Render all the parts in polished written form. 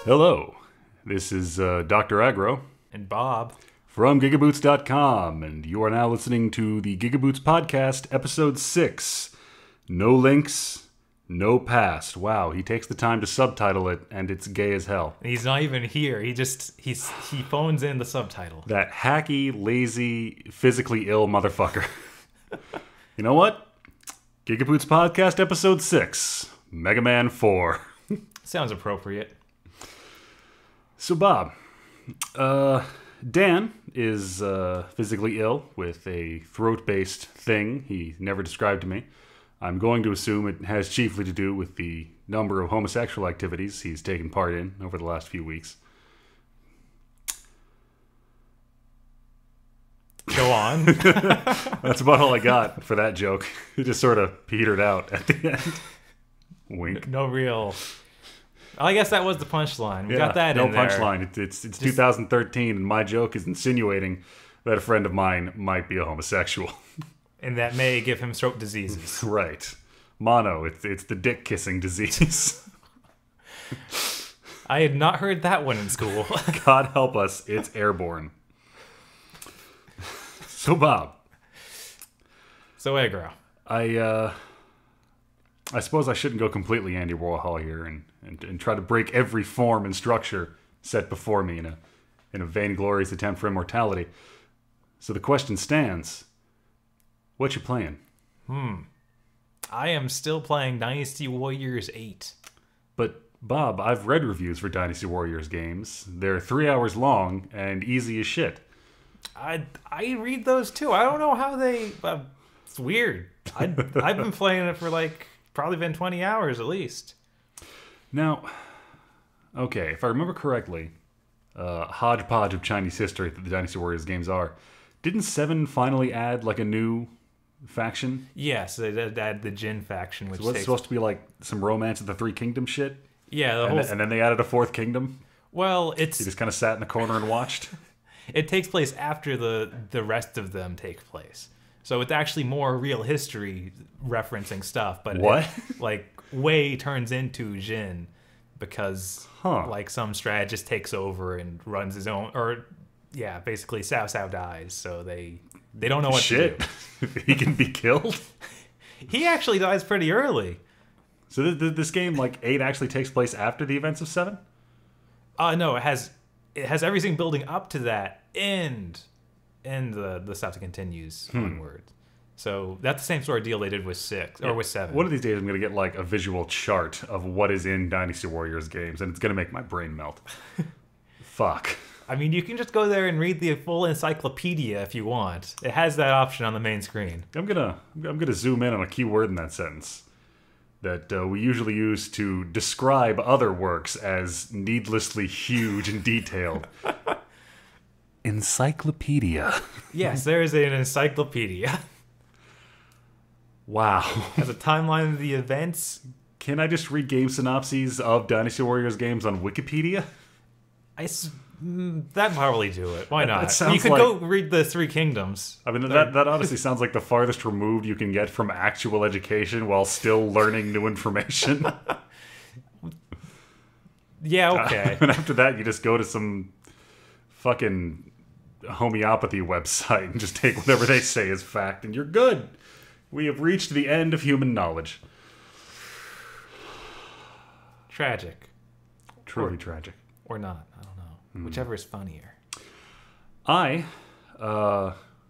Hello, this is Dr. Aggro And Bob. from GigaBoots.com, and you are now listening to the GigaBoots Podcast, Episode 6. No links, no past. Wow, he takes the time to subtitle it, and it's gay as hell. He's not even here. He phones in the subtitle. That hacky, lazy, physically ill motherfucker. You know what? GigaBoots Podcast, Episode 6, Mega Man 4. Sounds appropriate. So, Bob, Dan is physically ill with a throat-based thing he never described to me. I'm going to assume it has chiefly to do with the number of homosexual activities he's taken part in over the last few weeks. Go on. That's about all I got for that joke. It just sort of petered out at the end. Wink. No real... I guess that was the punchline. We got that in there. No punchline. It's 2013, and my joke is insinuating that a friend of mine might be a homosexual. And that may give him throat diseases. Right. Mono. It's the dick-kissing disease. I had not heard that one in school. God help us, it's airborne. So, Bob. So, Aggro. I suppose I shouldn't go completely Andy Warhol here and try to break every form and structure set before me in a vainglorious attempt for immortality. So the question stands, what you playing? I am still playing Dynasty Warriors 8. But, Bob, I've read reviews for Dynasty Warriors games. They're 3 hours long and easy as shit. I read those too. I don't know how they... it's weird. I've been playing it for probably been 20 hours at least. Now, okay, if I remember correctly, hodgepodge of Chinese history that the Dynasty Warriors games are, didn't 7 finally add a new faction? Yes, they added the Jin faction, which was supposed to be some Romance of the Three Kingdoms shit? Yeah, and then they added a 4th kingdom? Well, You just kind of sat in the corner and watched? It takes place after the rest of them take place. So it's actually more real history referencing stuff, but what? Wei turns into Jin because some strategist takes over and runs his own, or basically Cao Cao dies, so they don't know what to do. He can be killed? He actually dies pretty early. So this game 8 actually takes place after the events of 7? No, it has everything building up to that and the stuff that continues onward. So that's the same sort of deal they did with 6 or with 7. One of these days I'm going to get a visual chart of what is in Dynasty Warriors games, and it's going to make my brain melt. Fuck. I mean, you can just go there and read the full encyclopedia if you want. It has that option on the main screen. I'm gonna zoom in on a key word in that sentence that we usually use to describe other works as needlessly huge and detailed. Encyclopedia. Yes, there is an encyclopedia. Wow. Has a timeline of the events. Can I just read game synopses of Dynasty Warriors games on Wikipedia? That'd probably do it. Why not? You could go read the Three Kingdoms. I mean, that honestly sounds like the farthest removed you can get from actual education while still learning new information. Yeah, okay. And after that, you just go to some fucking homeopathy website and just take whatever they say as fact, and you're good. We have reached the end of human knowledge. Tragic. Truly tragic. Or not. I don't know. Whichever is funnier. I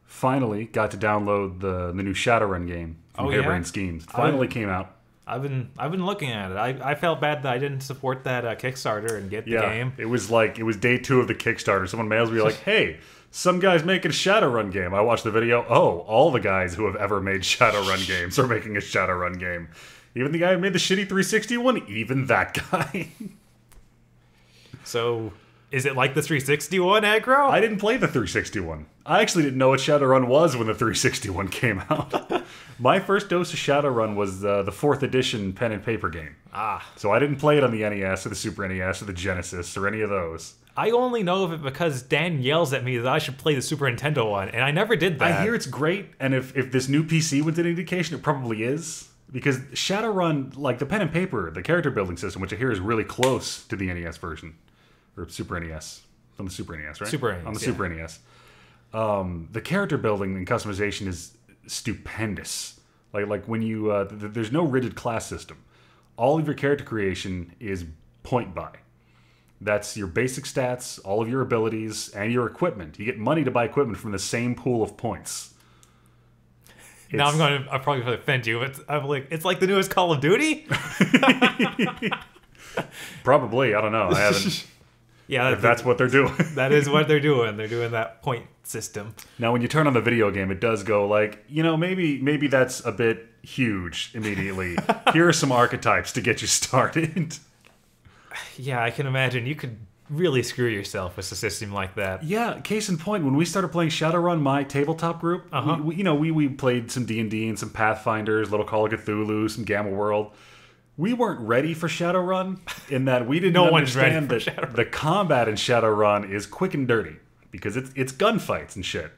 finally got to download the new Shadowrun game from Harebrained Schemes. It finally came out. I've been looking at it. I felt bad that I didn't support that Kickstarter and get the game. It was day 2 of the Kickstarter. Someone mails me hey, some guy's making a Shadowrun game. I watched the video. Oh, all the guys who have ever made Shadowrun games are making a Shadowrun game. Even the guy who made the shitty 360 one, even that guy. So, is it like the 360 one, Aggro? I didn't play the 360 one. I actually didn't know what Shadowrun was when the 360 one came out. My first dose of Shadowrun was the 4th edition pen and paper game. So I didn't play it on the NES or the Super NES or the Genesis or any of those. I only know of it because Dan yells at me that I should play the Super Nintendo one, and I never did that. I hear it's great, and if this new PC was an indication, it probably is. Because Shadowrun, like the pen and paper, the character building system, which I hear is really close to the NES version. Or Super NES. On the Super NES, right? Super NES, on the Super NES. The character building and customization is stupendous. Like when you... there's no rigid class system. All of your character creation is point buy. That's your basic stats, all of your abilities, and your equipment. You get money to buy equipment from the same pool of points. Now I'm probably going to offend you. It's like the newest Call of Duty? Probably. I don't know. I haven't... Yeah, if that's what they're doing. That is what they're doing. They're doing that point system. Now, when you turn on the video game, it does go like, maybe that's a bit huge immediately. Here are some archetypes to get you started. Yeah, I can imagine. You could really screw yourself with a system like that. Yeah, case in point, when we started playing Shadowrun, my tabletop group, we played some D&D and some Pathfinders, Little Call of Cthulhu, some Gamma World. We weren't ready for Shadowrun in that we didn't understand that the combat in Shadowrun is quick and dirty because it's gunfights and shit.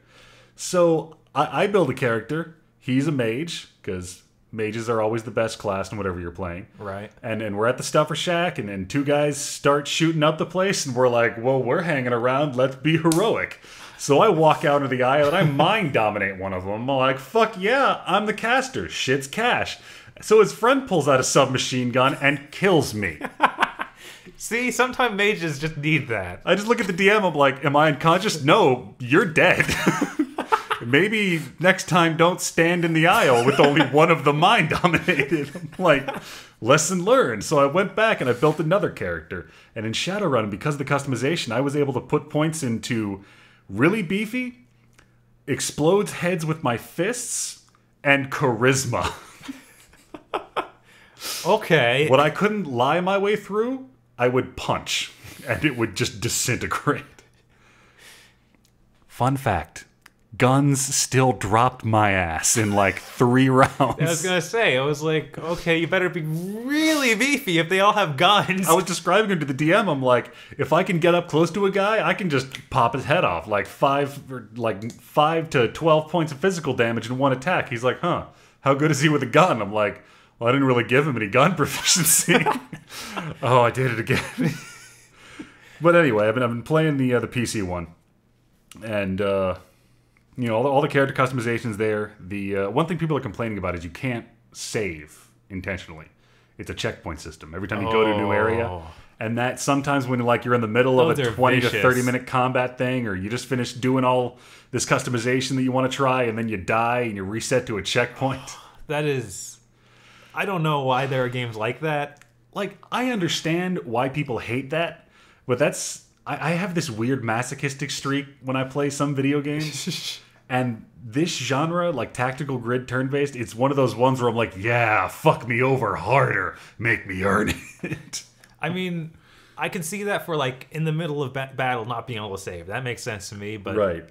So I build a character. He's a mage because mages are always the best class in whatever you're playing. Right. And we're at the Stuffer Shack, and then two guys start shooting up the place, and we're like, well, we're hanging around. Let's be heroic. So I walk out into the aisle, and I mind dominate one of them. I'm like, fuck yeah, I'm the caster. Shit's cash. So his friend pulls out a submachine gun and kills me. See, sometimes mages just need that. I just look at the DM, I'm like, am I unconscious? No, you're dead. Maybe next time don't stand in the aisle with only one of the mind dominated. I'm like, lesson learned. So I went back and I built another character. And in Shadowrun, because of the customization, I was able to put points into really beefy, explodes heads with my fists, and charisma. Okay. What I couldn't lie my way through, I would punch, and it would just disintegrate. Fun fact. Guns still dropped my ass in like 3 rounds. I was going to say, I was like, okay, you better be really beefy if they all have guns. I was describing him to the DM. I'm like, if I can get up close to a guy, I can just pop his head off. Like 5 to 12 points of physical damage in one attack. He's like, huh, how good is he with a gun? I'm like, well, I didn't really give him any gun proficiency. Oh, I did it again. But anyway, I've been playing the PC one. And... all the character customizations there. The one thing people are complaining about is you can't save intentionally. It's a checkpoint system. Every time you go to a new area. And that sometimes when you're in the middle of a 20 to 30 minute combat thing, or you just finished doing all this customization that you want to try, and then you die and you reset to a checkpoint. That is... I don't know why there are games like that. Like, I understand why people hate that, but that's... I have this weird masochistic streak when I play some video games. And this genre, like tactical grid turn-based, it's one of those ones where I'm like, yeah, fuck me over harder. Make me earn it. I mean, I can see that for like in the middle of battle not being able to save. That makes sense to me, but right.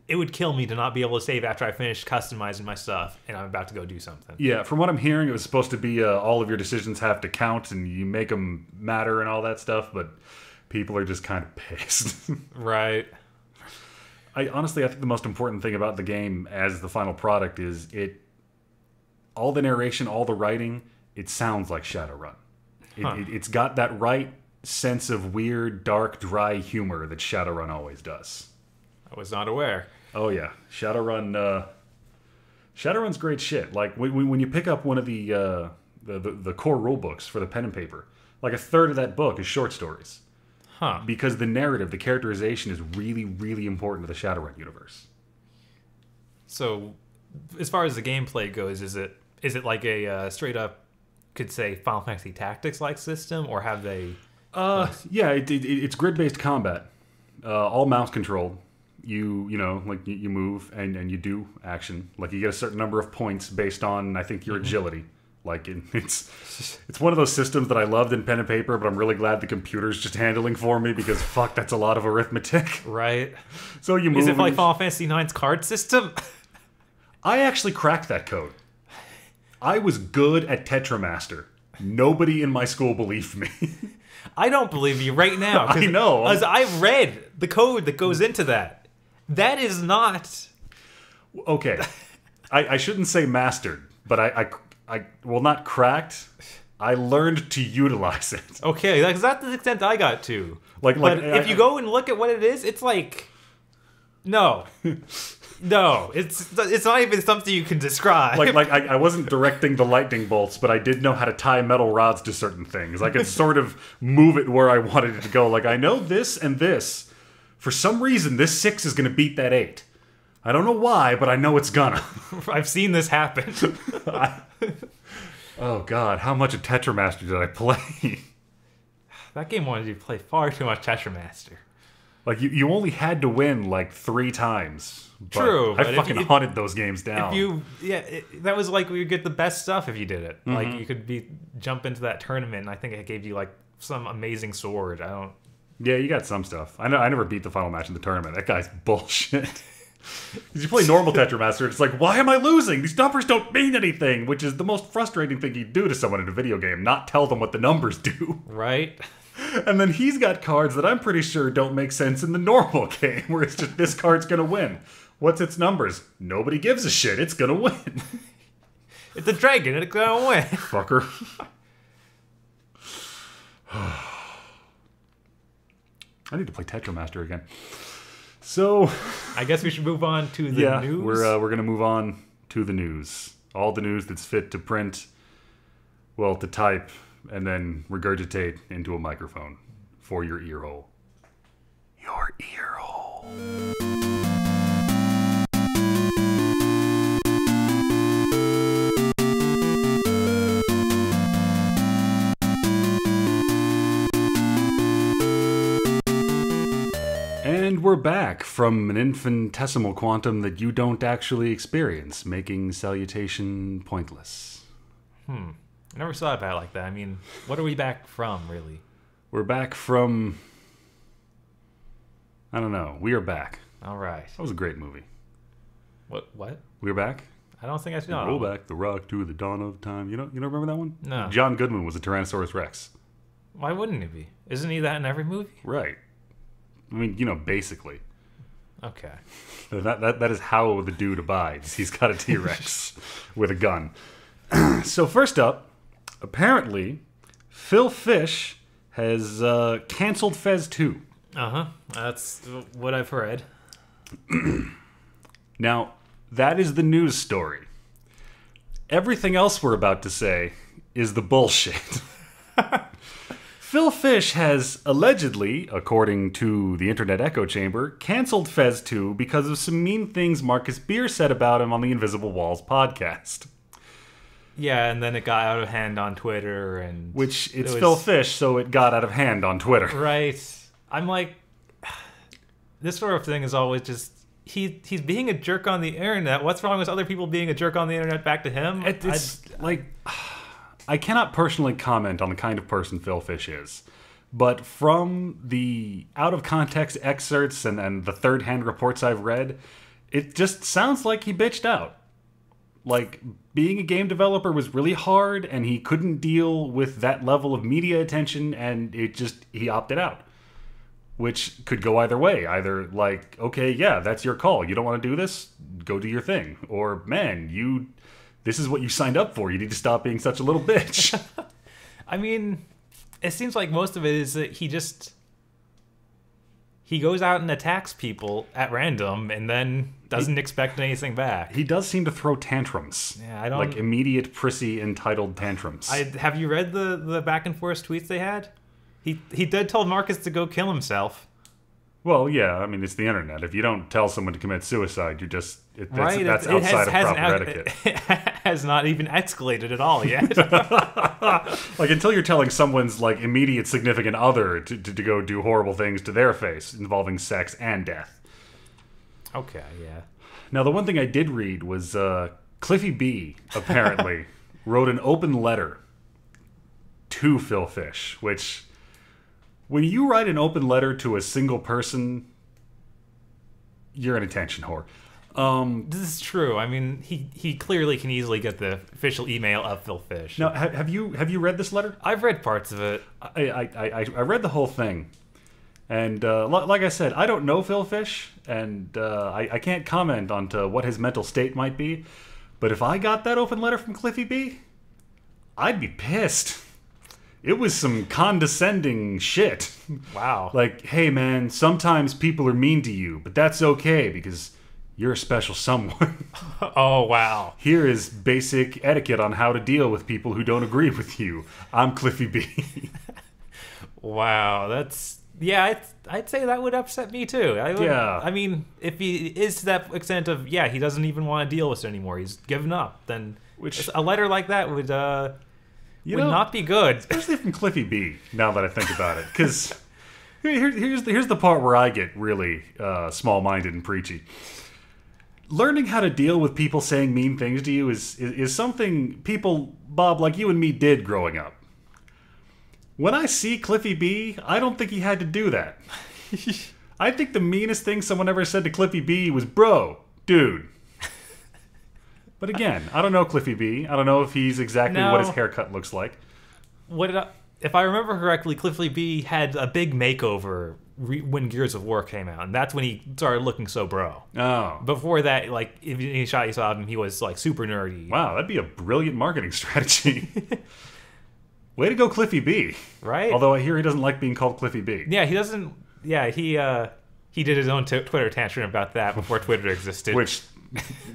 It would kill me to not be able to save after I finish customizing my stuff and I'm about to go do something. Yeah, from what I'm hearing, it was supposed to be all of your decisions have to count and you make them matter and all that stuff, but people are just kind of pissed. Right. I think the most important thing about the game as the final product is all the narration, all the writing, it sounds like Shadowrun. It's got that right sense of weird, dark, dry humor that Shadowrun always does. I was not aware. Oh yeah, Shadowrun's great shit. Like when you pick up one of the core rule books for the pen and paper, like a third of that book is short stories. Huh. Because the narrative, the characterization is really, really important to the Shadowrun universe. So, as far as the gameplay goes, is it like a straight up, could say Final Fantasy Tactics like system, or have they? Yeah, it's grid based combat, all mouse controlled. You move and you do action. Like you get a certain number of points based on I think your agility. Like it's one of those systems that I loved in pen and paper, but I'm really glad the computer's just handling for me because fuck, that's a lot of arithmetic. Right. So you move. Is it like Final Fantasy IX's card system? I actually cracked that code. I was good at Tetramaster. Nobody in my school believed me. I don't believe you right now. I know. As I've read the code that goes into that. That is not... Okay. I shouldn't say mastered, but well, not cracked. I learned to utilize it. Okay, that's not the extent I got to. But if you go and look at what it is, it's like, no, it's not even something you can describe. I wasn't directing the lightning bolts, but I did know how to tie metal rods to certain things. I could sort of move it where I wanted it to go. Like, I know this and this. For some reason, this 6 is going to beat that 8. I don't know why, but I know it's gonna. I've seen this happen. Oh god, how much of Tetramaster did I play? That game wanted you to play far too much Tetramaster. Like, you only had to win, like, 3 times. True. I fucking hunted those games down. That was like where you get the best stuff if you did it. Mm-hmm. Like, you could jump into that tournament, and I think it gave you, like, some amazing sword. Yeah, you got some stuff. I never beat the final match in the tournament. That guy's bullshit. Because you play normal Tetramaster, it's like, why am I losing? These numbers don't mean anything, which is the most frustrating thing you do to someone in a video game, not tell them what the numbers do. Right. And then he's got cards that I'm pretty sure don't make sense in the normal game, where it's just, this card's gonna win. What's its numbers? Nobody gives a shit, it's gonna win. It's a dragon, it's gonna win. Fucker. I need to play Tetramaster again. So, I guess we should move on to the news. We're gonna move on to the news. All the news that's fit to print, well, to type, and then regurgitate into a microphone for your ear hole. Your ear hole. And we're back from an infinitesimal quantum that you don't actually experience, making salutation pointless. I never saw it like that. I mean, what are we back from, really? We're back from... I don't know. We are back. All right. That was a great movie. What? We're back? I don't think I know. Roll back the rock to the dawn of time. You don't remember that one? No. John Goodman was a Tyrannosaurus Rex. Why wouldn't he be? Isn't he that in every movie? Right. I mean, basically. Okay. That is how the dude abides. He's got a T-Rex with a gun. So first up, apparently, Phil Fish has canceled Fez 2. Uh-huh. That's what I've heard. Now, that is the news story. Everything else we're about to say is the bullshit. Phil Fish has allegedly, according to the Internet Echo Chamber, canceled Fez 2 because of some mean things Marcus Beer said about him on the Invisible Walls podcast. Yeah, and then it got out of hand on Twitter, and which it's Phil Fish, so it got out of hand on Twitter. Right. I'm like, this sort of thing is always just he's being a jerk on the internet. What's wrong with other people being a jerk on the internet back to him? It's like, I cannot personally comment on the kind of person Phil Fish is, but from the out of context excerpts and the third hand reports I've read, it just sounds like he bitched out. Like, being a game developer was really hard, and he couldn't deal with that level of media attention, and he opted out. Which could go either way. Either, like, okay, yeah, that's your call. You don't want to do this? Go do your thing. Or, man, this is what you signed up for. You need to stop being such a little bitch. I mean, it seems like most of it is that he goes out and attacks people at random and then doesn't expect anything back. He does seem to throw tantrums. Yeah, I don't... Like immediate, prissy, entitled tantrums. Have you read the back and forth tweets they had? He did tell Marcus to go kill himself. Well, yeah, I mean, it's the internet. If you don't tell someone to commit suicide, that's outside of proper etiquette. It has not even escalated at all yet. Like, until you're telling someone's, like, immediate significant other to go do horrible things to their face involving sex and death. Okay, yeah. Now, the one thing I did read was Cliffy B, apparently, wrote an open letter to Phil Fish, which... When you write an open letter to a single person, you're an attention whore. This is true. I mean, he clearly can easily get the official email of Phil Fish. Now, have you read this letter? I've read parts of it. I read the whole thing, and like I said, I don't know Phil Fish, and I can't comment on what his mental state might be. But if I got that open letter from Cliffy B, I'd be pissed. It was some condescending shit. Wow. Like, hey man, sometimes people are mean to you, but that's okay because you're a special someone. Oh, wow. Here is basic etiquette on how to deal with people who don't agree with you. I'm Cliffy B. Wow, that's... Yeah, I'd say that would upset me too. Yeah. I mean, if he is to that extent of, he doesn't even want to deal with it anymore, he's given up, then a letter like that would not be good. Especially from Cliffy B, now that I think about it. Because here's the part where I get really small-minded and preachy. Learning how to deal with people saying mean things to you is something people, Bob, like you and me did growing up. When I see Cliffy B, I don't think he had to do that. I think the meanest thing someone ever said to Cliffy B was, bro, dude. But again, I don't know Cliffy B. I don't know if he's exactly what his haircut looks like. If I remember correctly, Cliffy B had a big makeover when Gears of War came out, and that's when he started looking so bro. Oh. Before that, like, if any shot you saw of him, he was, like, super nerdy. Wow, that'd be a brilliant marketing strategy. Way to go, Cliffy B. Right? Although I hear he doesn't like being called Cliffy B. Yeah, he doesn't... Yeah, he did his own Twitter tantrum about that before Twitter existed. Which,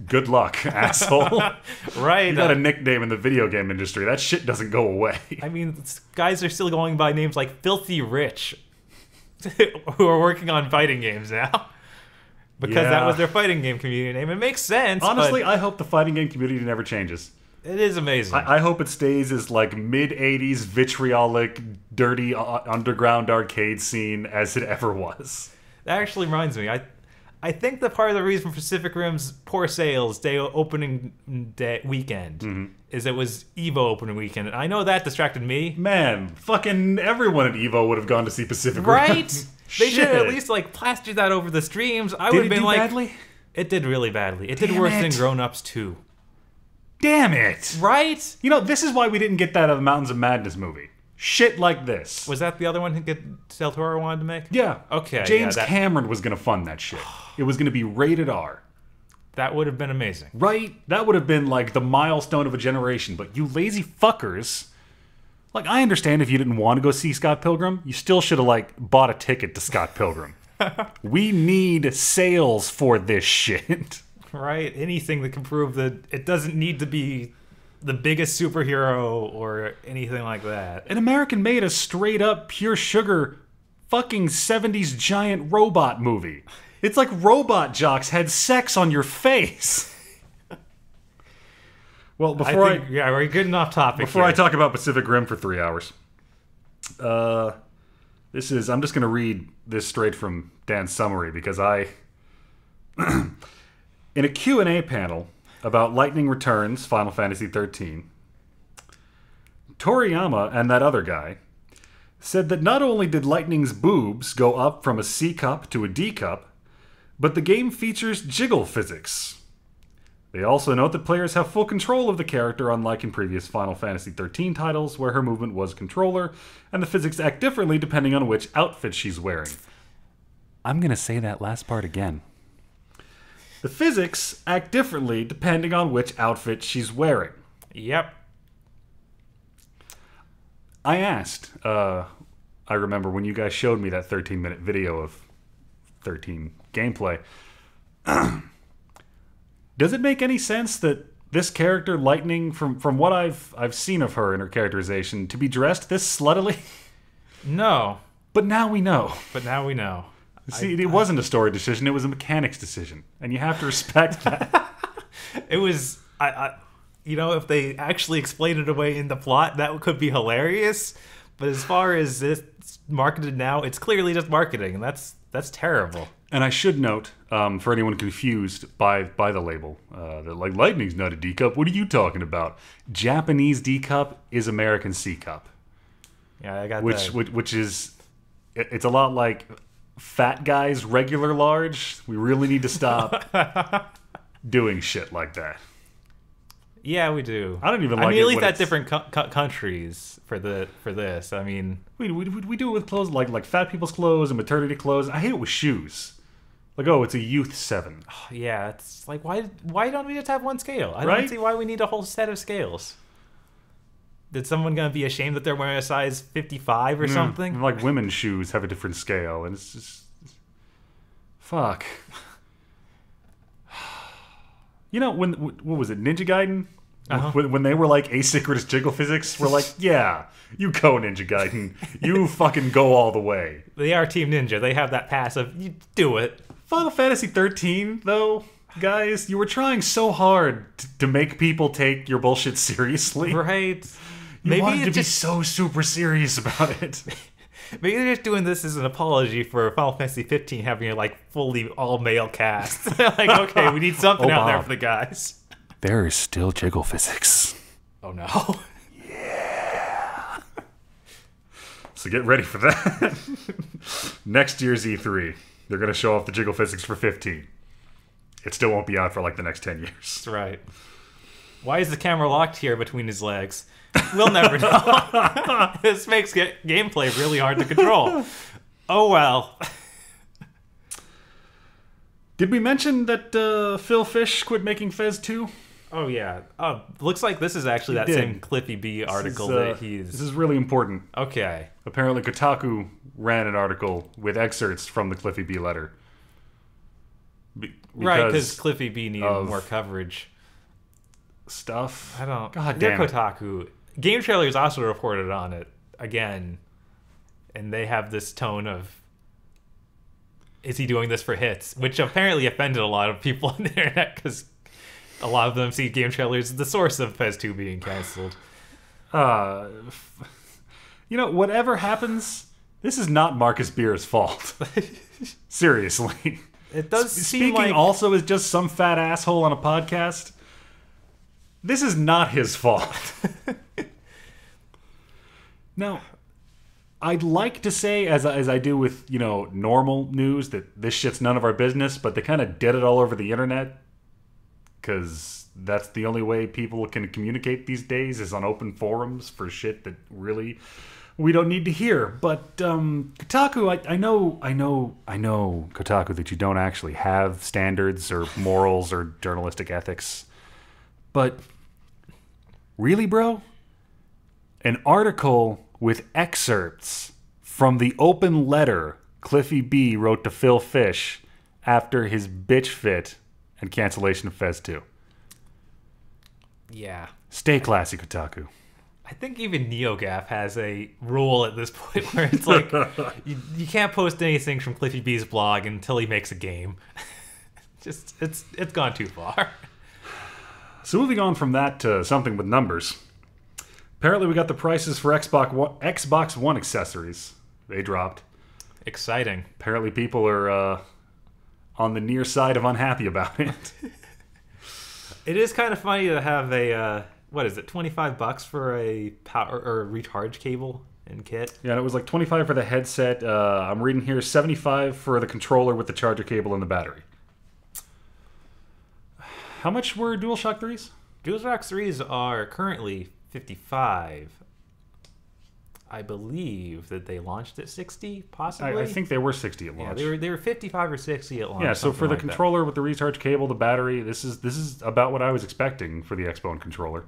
good luck, asshole. Right. You got a nickname in the video game industry. That shit doesn't go away. I mean, guys are still going by names like Filthy Rich, who are working on fighting games now. Because that was their fighting game community name. It makes sense. Honestly, I hope the fighting game community never changes. It is amazing. I hope it stays as like mid-'80s vitriolic, dirty underground arcade scene as it ever was. That actually reminds me. I think that part of the reason for Pacific Rim's poor sales opening day weekend is it was EVO opening weekend. And I know that distracted me. Man, fucking everyone at EVO would have gone to see Pacific Rim. Right? They should have at least like plastered that over the streams. I would have been like, badly? It did really badly. It did worse than Grown Ups 2. Damn it! Right? You know, this is why we didn't get that out of the Mountains of Madness movie. Shit like this. Was that the other one Del Toro wanted to make? Yeah. Okay. James Cameron was going to fund that shit. It was going to be rated R. That would have been amazing. Right? That would have been like the milestone of a generation. But you lazy fuckers... Like, I understand if you didn't want to go see Scott Pilgrim, you still should have, like, bought a ticket to Scott Pilgrim. We need sales for this shit. Right? Anything that can prove that it doesn't need to be the biggest superhero or anything like that. An American made a straight-up, pure sugar, fucking 70s giant robot movie. It's like Robot Jocks had sex on your face. Well, we're getting off topic. Before I talk about Pacific Rim for 3 hours, I'm just going to read this straight from Dan's summary because in a Q&A panel about Lightning Returns Final Fantasy XIII, Toriyama and that other guy said that not only did Lightning's boobs go up from a C cup to a D cup, but the game features jiggle physics. They also note that players have full control of the character, unlike in previous Final Fantasy XIII titles, where her movement was controller, and the physics act differently depending on which outfit she's wearing. I'm going to say that last part again. The physics act differently depending on which outfit she's wearing. Yep. I asked, I remember when you guys showed me that 13-minute video of 13 gameplay, does it make any sense that this character, Lightning, from what I've seen of her in her characterization, to be dressed this sluttily? No. But now we know. See, it wasn't a story decision, it was a mechanics decision. And you have to respect that. It was... if they actually explained it away in the plot, that could be hilarious. But as far as it's marketed now, it's clearly just marketing, and that's terrible. And I should note, for anyone confused by the label, that like Lightning's not a D cup. What are you talking about? Japanese D cup is American C cup. Yeah, I got that. Which is, it's a lot like fat guys regular large. We really need to stop doing shit like that. Yeah, we do. I don't even like. I mean, at least at different countries for this. I mean, we do it with clothes like fat people's clothes and maternity clothes. I hate it with shoes. Like, oh, it's a youth 7. Yeah, it's like why don't we just have one scale? I Right? don't see why we need a whole set of scales. Did someone gonna be ashamed that they're wearing a size 55 or something? Like women's shoes have a different scale, and it's just fuck. You know, what was it, Ninja Gaiden? When they were like asynchronous jiggle physics, we're like, yeah, you go Ninja Gaiden. You fucking go all the way. They are Team Ninja. They have that passive, you do it. Final Fantasy 13, though, guys, you were trying so hard to make people take your bullshit seriously. Right. You wanted to be so super serious about it. Maybe they're just doing this as an apology for Final Fantasy 15 having a like fully all-male cast. Like, okay, we need something out there for the guys. There is still jiggle physics. Oh no. Yeah. So get ready for that. Next year's E3, they're going to show off the jiggle physics for 15. It still won't be out for like the next 10 years. That's right. Why is the camera locked here between his legs? We'll never know. This makes gameplay really hard to control. Oh well. Did we mention that Phil Fish quit making Fez 2? Oh yeah. Looks like this is actually that same Cliffy B article that he's... This is really important. Okay. Apparently Kotaku ran an article with excerpts from the Cliffy B letter. Right, because Cliffy B needed more coverage. Stuff. I don't... God damn it. Kotaku. Game Trailers also reported on it again. And they have this tone of... Is he doing this for hits? Which apparently offended a lot of people on the internet because a lot of them see Game Trailers as the source of Fez 2 being canceled. You know, whatever happens, this is not Marcus Beer's fault. Seriously. It does seem Speaking also as just some fat asshole on a podcast, this is not his fault. Now, I'd like to say, as I do with, you know, normal news, that this shit's none of our business, but they kind of did it all over the internet, because that's the only way people can communicate these days, is on open forums for shit that really we don't need to hear. But Kotaku, I know, Kotaku, that you don't actually have standards or morals or journalistic ethics, but really, bro? An article with excerpts from the open letter Cliffy B wrote to Phil Fish after his bitch fit and cancellation of Fez 2. Yeah. Stay classy, Kotaku. I think even NeoGAF has a rule at this point where it's like you can't post anything from Cliffy B's blog until he makes a game. Just it's gone too far. So moving on from that to something with numbers. Apparently we got the prices for Xbox One accessories. They dropped. Exciting. Apparently people are on the near side of unhappy about it. It is kind of funny to have a, what is it, $25 for a power or recharge cable and kit? Yeah, and it was like $25 for the headset. I'm reading here $75 for the controller with the charger cable and the battery. How much were DualShock 3s? DualShock 3s are currently $55. I believe that they launched at $60, possibly. I think they were $60 at launch. Yeah, they were $55 or $60 at launch. Yeah, so for the controller with the recharge cable, the battery, this is about what I was expecting for the Xbone controller.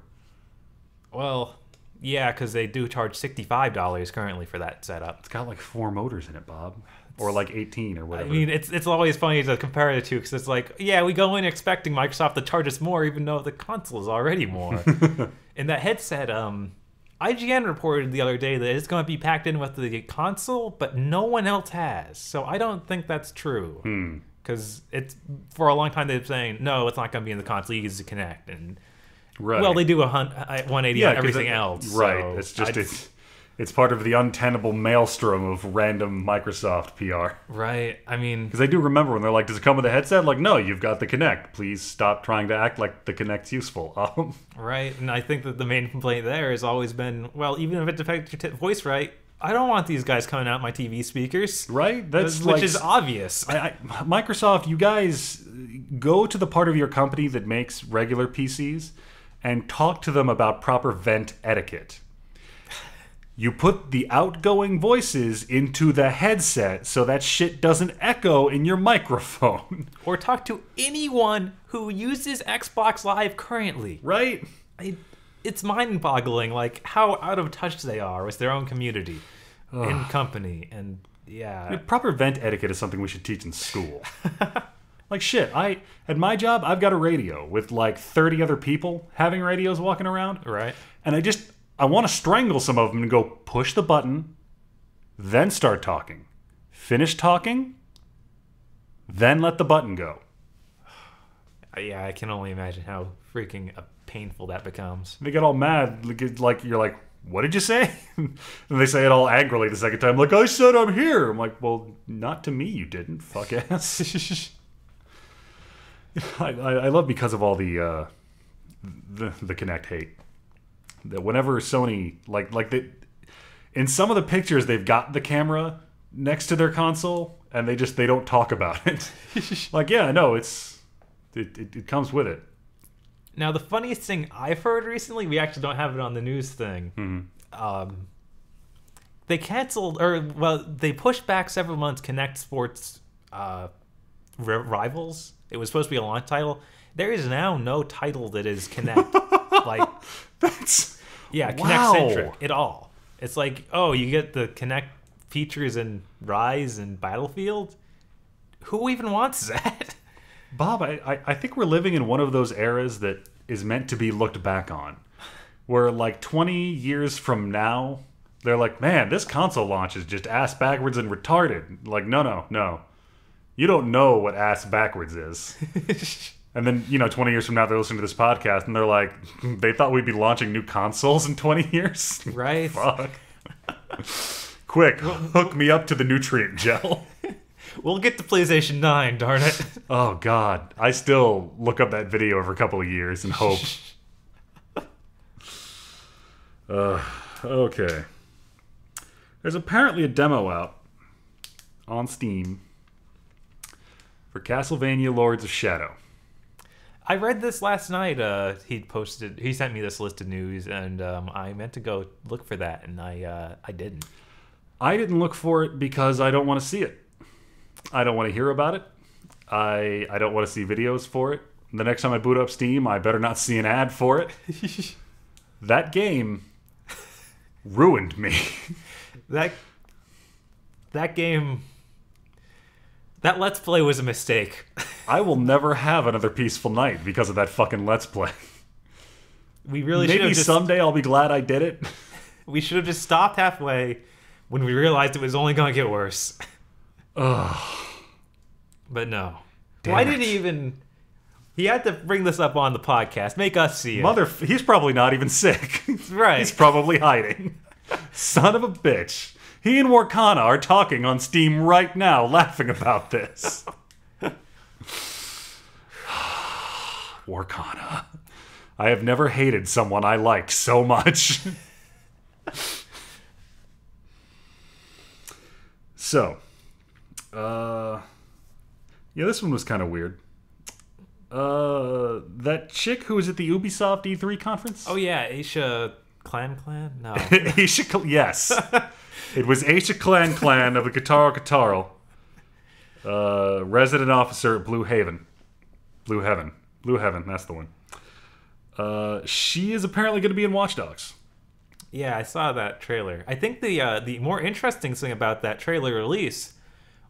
Well, yeah, because they do charge $65 currently for that setup. It's got like 4 motors in it, Bob. Or like 18 or whatever. I mean, it's always funny to compare the two because it's like, yeah, we go in expecting Microsoft to charge us more even though the console is already more. And that headset, IGN reported the other day that it's going to be packed in with the console, but no one else has. So I don't think that's true. Because it's for a long time they've been saying, no, it's not going to be in the console, you use the Kinect. And, right. Well, they do a 180 on everything else. Right. So it's just... It's part of the untenable maelstrom of random Microsoft PR. Right. I mean... Because I do remember when they're like, does it come with a headset? Like, no, you've got the Kinect. Please stop trying to act like the Kinect's useful. Right. And I think that the main complaint there has always been, well, even if it affects your voice right, I don't want these guys coming out my TV speakers. Right? Which is obvious. Microsoft, you guys go to the part of your company that makes regular PCs and talk to them about proper vent etiquette. You put the outgoing voices into the headset so that shit doesn't echo in your microphone. Or talk to anyone who uses Xbox Live currently. Right? it's mind-boggling, like, how out of touch they are with their own community and company. And, yeah. I mean, proper vent etiquette is something we should teach in school. Like, shit, at my job, I've got a radio with, like, 30 other people having radios walking around. Right. And I want to strangle some of them and go, push the button, then start talking. Finish talking, then let the button go. Yeah, I can only imagine how freaking painful that becomes. They get all mad, like you're like, what did you say? And they say it all angrily the second time, like, I said I'm here. I'm like, well, not to me you didn't, fuck ass. I love because of all the Kinect hate. That whenever Sony, in some of the pictures they've got the camera next to their console and they don't talk about it. Like, yeah, no, it comes with it. Now, the funniest thing I've heard recently, we actually don't have it on the news thing. Mm-hmm. They canceled, they pushed back several months Kinect Sports Rivals. It was supposed to be a launch title. There is now no title that is Kinect. That's Kinect-centric at all. It's like, oh, you get the Kinect features in Rise and Battlefield? Who even wants that? Bob, I think we're living in one of those eras that is meant to be looked back on. Where, 20 years from now, they're like, man, this console launch is just ass backwards and retarded. Like, no. You don't know what ass backwards is. And then, 20 years from now, they're listening to this podcast, and they're like, they thought we'd be launching new consoles in 20 years? Right. Fuck. Quick, hook me up to the nutrient gel. We'll get to PlayStation 9, darn it. Oh, God. I still look up that video every couple of years and hope. Okay. There's apparently a demo out on Steam for Castlevania Lords of Shadow. I read this last night. He sent me this list of news, and I meant to go look for that, and I didn't. I didn't look for it because I don't want to see it. I don't want to hear about it. I don't want to see videos for it. The next time I boot up Steam, I better not see an ad for it. That game ruined me. That game... That Let's Play was a mistake. I will never have another peaceful night because of that fucking Let's Play. We really Maybe someday I'll be glad I did it. We should have just stopped halfway when we realized it was only going to get worse. Ugh. But no. Why did he even... He had to bring this up on the podcast. Make us see it. He's probably not even sick. Right. He's probably hiding. Son of a bitch. He and Warkana are talking on Steam right now, laughing about this. Warkana. I have never hated someone I liked so much. So, this one was kind of weird. That chick who was at the Ubisoft E3 conference? Oh yeah, Aisha Clan? No. Aisha, yes. It was Aisha Clan of the Kataro, resident officer at Blue Heaven, that's the one. She is apparently going to be in Watch Dogs. Yeah, I saw that trailer. I think the more interesting thing about that trailer release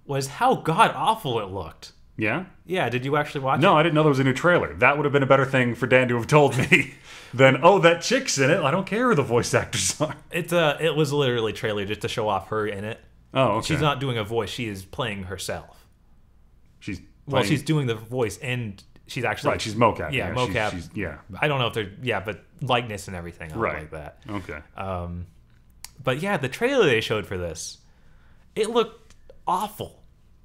was how god-awful it looked. Yeah? Yeah, did you actually watch it? No, I didn't know there was a new trailer. That would have been a better thing for Dan to have told me than, oh, that chick's in it. I don't care who the voice actors are. It was literally a trailer just to show off her in it. Oh, okay. She's not doing a voice. She is playing herself. She's doing the voice, and she's actually... Right, she's mocap. Yeah, mocap. She's, yeah. I don't know if they're... Yeah, but likeness and everything. Right. Like that. Okay. But yeah, the trailer they showed for this, it looked awful.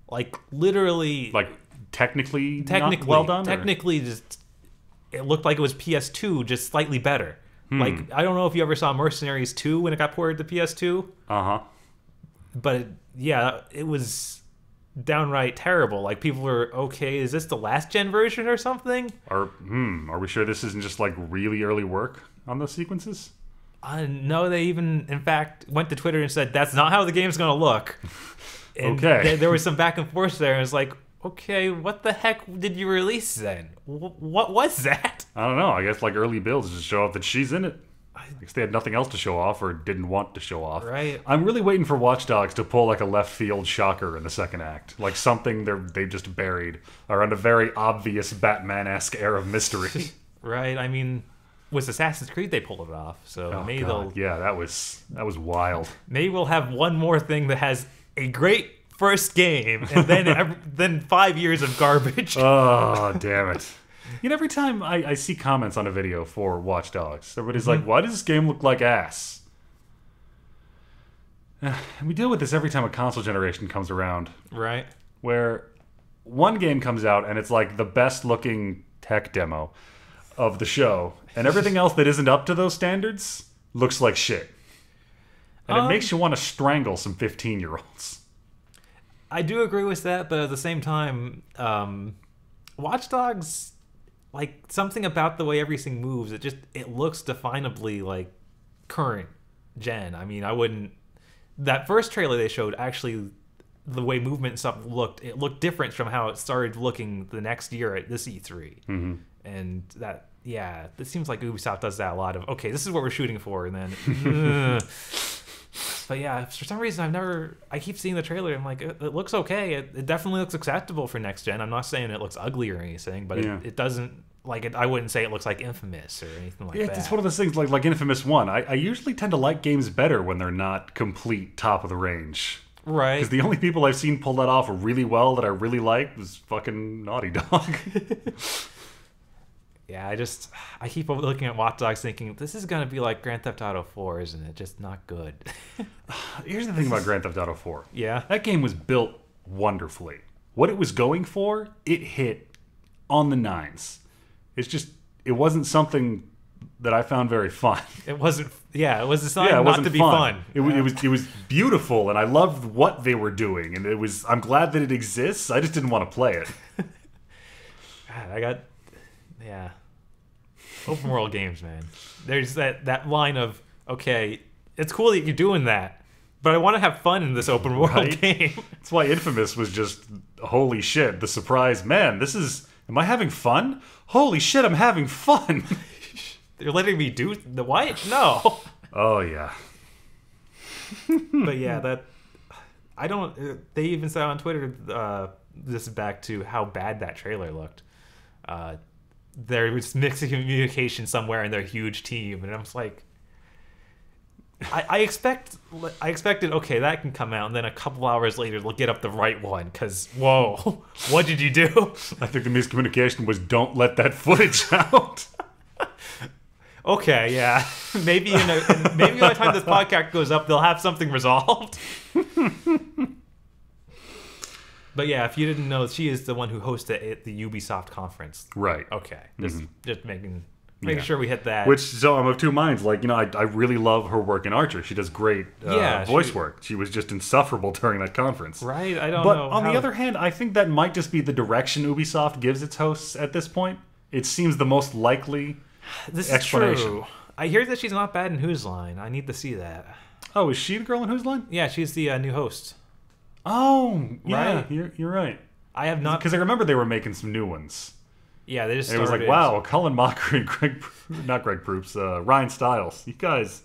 Like, literally... Like, technically not well done? Technically, just... It looked like it was PS2, just slightly better. Like, I don't know if you ever saw Mercenaries 2 when it got ported to PS2. Uh-huh. But, it was downright terrible. Like, people were, okay, is this the last-gen version or something? Are we sure this isn't just, like, really early work on those sequences? No, they even, in fact, went to Twitter and said, that's not how the game's going to look. And okay. There was some back and forth there, and it's like, okay, what the heck did you release then? What was that? I don't know. I guess like early builds just show off that she's in it. I guess they had nothing else to show off or didn't want to show off. Right. I'm really waiting for Watch Dogs to pull like a left field shocker in the second act. Like something they just buried around a very obvious Batman-esque air of mystery. Right. I mean, with Assassin's Creed they pulled it off. So maybe they'll... Yeah, that was wild. Maybe we'll have one more thing that has a great first game and then 5 years of garbage. Oh, damn it. You know, every time I see comments on a video for Watch Dogs, everybody's like, why does this game look like ass? And we deal with this every time a console generation comes around. Right. Where one game comes out and it's like the best looking tech demo of the show, and everything else that isn't up to those standards looks like shit. And it makes you want to strangle some 15-year-olds. I do agree with that, but at the same time, Watch Dogs, like, something about the way everything moves, it looks definably like current gen. I mean, I wouldn't... That first trailer they showed, actually, the way movement and stuff looked, it looked different from how it started looking the next year at this E3. Mm-hmm. And that, yeah, it seems like Ubisoft does that a lot of, okay, this is what we're shooting for, and then... But yeah, for some reason I keep seeing the trailer and I'm like, it looks okay. It definitely looks acceptable for next gen. I'm not saying it looks ugly or anything, but it doesn't, like, I wouldn't say it looks like Infamous or anything like that. Yeah, it's one of those things like Infamous 1. I usually tend to like games better when they're not complete top of the range. Right. Because the only people I've seen pull that off really well that I really like was fucking Naughty Dog. Yeah, I keep looking at Watch Dogs thinking, this is going to be like Grand Theft Auto 4, isn't it? Just not good. Here's the thing about Grand Theft Auto 4. Yeah. That game was built wonderfully. What it was going for, it hit on the nines. It wasn't something that I found very fun. It wasn't, it was designed not to be fun. It was beautiful, and I loved what they were doing, and I'm glad that it exists. I just didn't want to play it. God, open world games, man. There's that line of, okay, it's cool that you're doing that, but I want to have fun in this open world game. That's why Infamous was just, holy shit, the surprise. Man, am I having fun? Holy shit, I'm having fun. They're letting me do the what? No. Oh, yeah. But yeah, they even said on Twitter, this is back to how bad that trailer looked. There was mixed communication somewhere in their huge team, and I was like, I expected, okay, that can come out, and then a couple hours later they'll get up the right one, because, whoa, what did you do? I think the miscommunication was, don't let that footage out. Okay, yeah. Maybe by the time this podcast goes up, they'll have something resolved. But yeah, if you didn't know, she is the one who hosted the Ubisoft conference. Right. Okay. Just making sure we hit that. So I'm of two minds. Like, I really love her work in Archer. She does great voice work. She was just insufferable during that conference. Right. I don't know. But on the other hand, I think that might just be the direction Ubisoft gives its hosts at this point. It seems the most likely explanation. Is true. I hear that she's not bad in Whose Line. I need to see that. Oh, is she the girl in Whose Line? Yeah, she's the new host. Oh, yeah, right. You're right. I have not, because I remember they were making some new ones. Yeah, they just. And it was like, wow, Cullen Mocker and not Greg Proops, Ryan Stiles. You guys,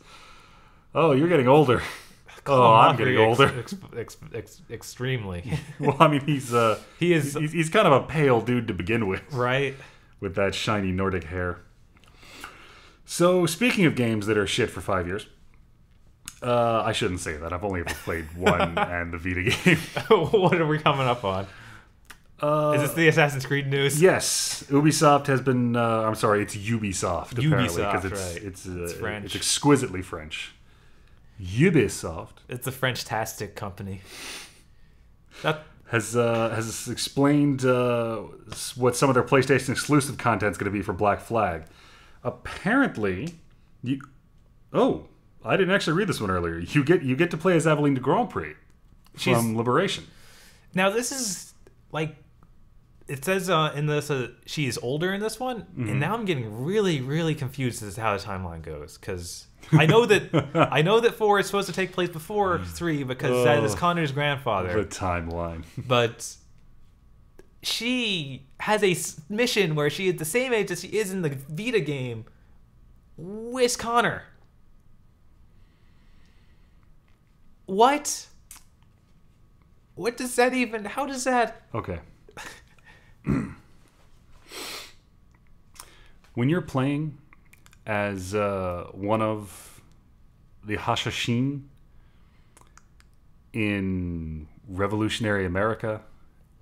you're getting older. I'm getting older. Extremely. Well, I mean, he's kind of a pale dude to begin with, right? With that shiny Nordic hair. So, speaking of games that are shit for 5 years. I shouldn't say that. I've only ever played one and the Vita game. What are we coming up on? Is this the Assassin's Creed news? Yes. Ubisoft has been... I'm sorry, it's Ubisoft, apparently. Ubisoft, It's French. It's exquisitely French. Ubisoft. It's a French-tastic company. That has explained what some of their PlayStation exclusive content is going to be for Black Flag. Apparently... I didn't actually read this one earlier. You get to play as Aveline de Grand Prix from Liberation. Now this is like, it says in this she is older in this one, and now I'm getting really, really confused as to how the timeline goes, because I know that 4 is supposed to take place before 3 because that is Connor's grandfather. The timeline. But she has a mission where she is the same age as she is in the Vita game with Connor. What? What does that even... How does that... Okay. When you're playing as one of the Hashashin in revolutionary America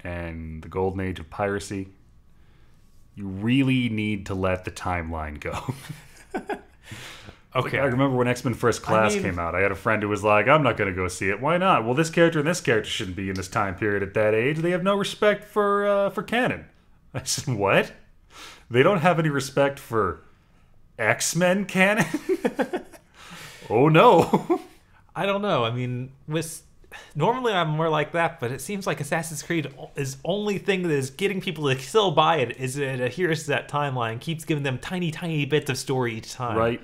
and the golden age of piracy, you really need to let the timeline go. Okay. Like, I remember when X-Men First Class came out, I had a friend who was like, I'm not going to go see it. Why not? Well, this character and this character shouldn't be in this time period at that age. They have no respect for canon. I said, what? They don't have any respect for X-Men canon? Oh, no. I don't know. I mean, normally I'm more like that, but it seems like Assassin's Creed is only thing that is getting people to still buy it is it adheres to that timeline, keeps giving them tiny, tiny bits of story each time. Right.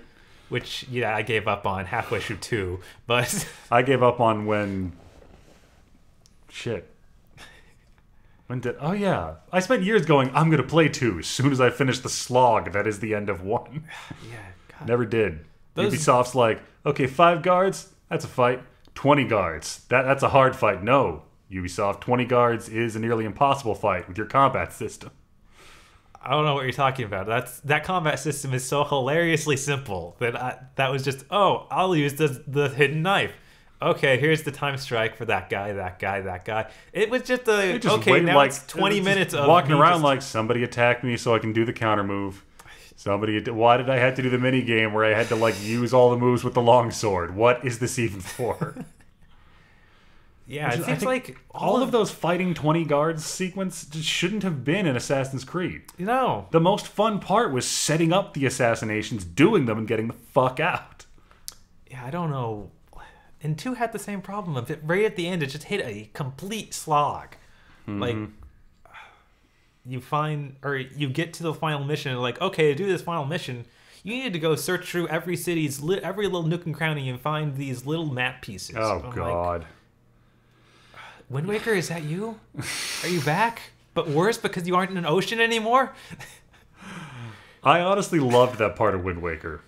Which, yeah, I gave up on halfway through 2, but... I gave up on when... Shit. When did... Oh, yeah. I spent years going, I'm going to play 2 as soon as I finish the slog that is the end of 1. Yeah, God. Never did. Ubisoft's like, okay, 5 guards, that's a fight. 20 guards, that's a hard fight. No, Ubisoft, 20 guards is a nearly impossible fight with your combat system. I don't know what you're talking about. That combat system is so hilariously simple that that was just, oh, I'll use the hidden knife. Okay, here's the time strike for that guy, that guy, that guy. It was just okay, now like, it's 20 minutes of walking around like somebody attacked me so I can do the counter move. Why did I have to do the mini game where I had to like use all the moves with the longsword? What is this even for? Yeah, it seems like all of those fighting 20 guards sequence just shouldn't have been in Assassin's Creed. No. The most fun part was setting up the assassinations, doing them, and getting the fuck out. Yeah, I don't know. And 2 had the same problem of it. Right at the end, it just hit a complete slog. Mm-hmm. Like, you get to the final mission, and like, okay, to do this final mission, you need to go search through every city's, every little nook and cranny and find these little map pieces. Oh, God. Like, Wind Waker, is that you? Are you back? But worse, because you aren't in an ocean anymore? I honestly loved that part of Wind Waker.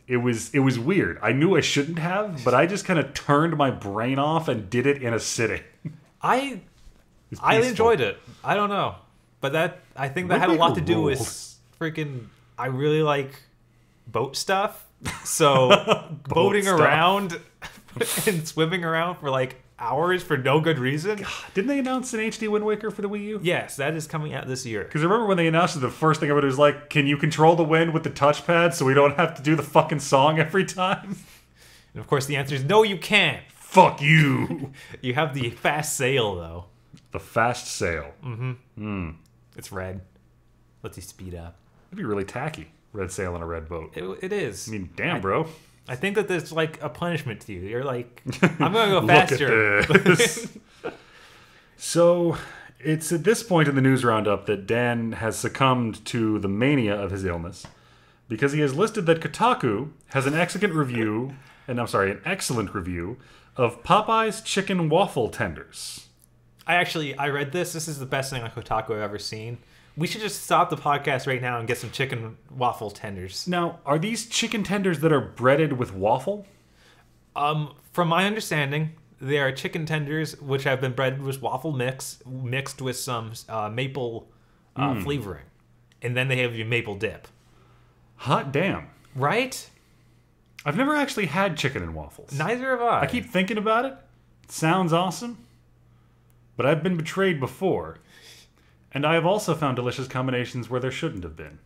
It was weird. I knew I shouldn't have, but I just kind of turned my brain off and did it in a sitting. I enjoyed it. I don't know. But I think that had a lot to do with freaking... I really like boat stuff. So boating around and swimming around for like hours for no good reason. God, didn't they announce an HD Wind Waker for the Wii U? Yes, that is coming out this year. Because I remember when they announced it, the first thing everybody was like, can you control the wind with the touchpad so we don't have to do the fucking song every time? And of course the answer is no, you can't. Fuck you. You have the fast sail, though. The fast sail. Mm-hmm. It's red. Lets you speed up. It'd be really tacky. Red sail on a red boat. It is. I mean, damn, bro. I think that there's like a punishment to you. You're like, I'm going to go faster. Look at this. So, it's at this point in the news roundup that Dan has succumbed to the mania of his illness because he has listed that Kotaku has an excellent review, an excellent review of Popeye's chicken waffle tenders. I read this. This is the best thing on Kotaku I've ever seen. We should just stop the podcast right now and get some chicken waffle tenders. Now, are these chicken tenders that are breaded with waffle? From my understanding, they are chicken tenders which have been breaded with waffle mixed with some maple flavoring. And then they have your maple dip. Hot damn. Right? I've never actually had chicken and waffles. Neither have I. I keep thinking about it. It sounds awesome. But I've been betrayed before. And I have also found delicious combinations where there shouldn't have been.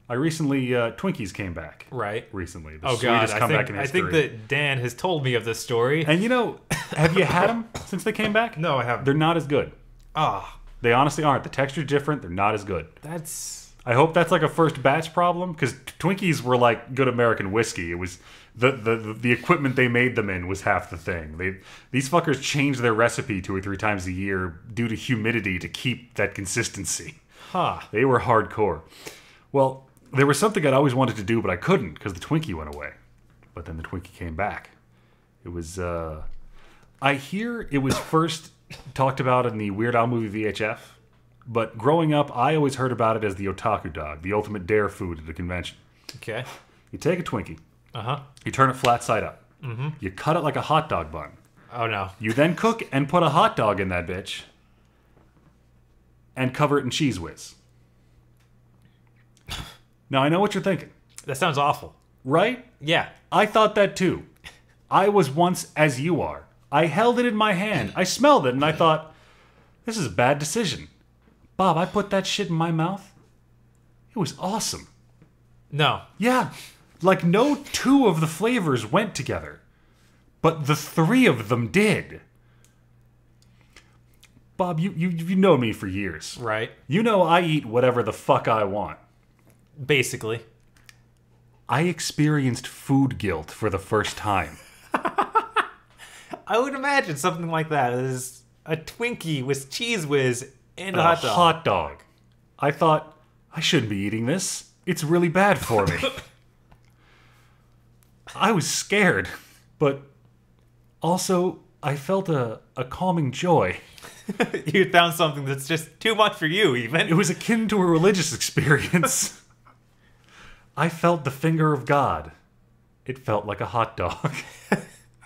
I recently, Twinkies came back. Right. Recently. The sweetest comeback in history. I think that Dan has told me of this story. And you know, have you had them since they came back? No, I haven't. They're not as good. Ah. They honestly aren't. The texture's different. They're not as good. I hope that's like a first batch problem, because Twinkies were like good American whiskey. It was the equipment they made them in was half the thing. These fuckers change their recipe 2 or 3 times a year due to humidity to keep that consistency. Huh. They were hardcore. Well, there was something I'd always wanted to do, but I couldn't because the Twinkie went away. But then the Twinkie came back. It was, I hear it was first talked about in the Weird Al movie VHF, But growing up, I always heard about it as the otaku dog, the ultimate dare food at the convention. Okay. You take a Twinkie. Uh-huh. You turn it flat side up. Mm-hmm. You cut it like a hot dog bun. Oh, no. You then cook and put a hot dog in that bitch and cover it in Cheese Whiz. Now, I know what you're thinking. That sounds awful. Right? Yeah. I thought that too. I was once as you are. I held it in my hand. I smelled it and I thought, this is a bad decision. Bob, I put that shit in my mouth. It was awesome. No. Yeah. Like no two of the flavors went together. But the three of them did. Bob, you know me for years. Right. You know I eat whatever the fuck I want. Basically. I experienced food guilt for the first time. I would imagine something like that is a Twinkie with Cheese Whiz and a hot dog. I thought, I shouldn't be eating this. It's really bad for me. I was scared, but also I felt a calming joy. You found something that's just too much for you, even. It was akin to a religious experience. I felt the finger of God. It felt like a hot dog.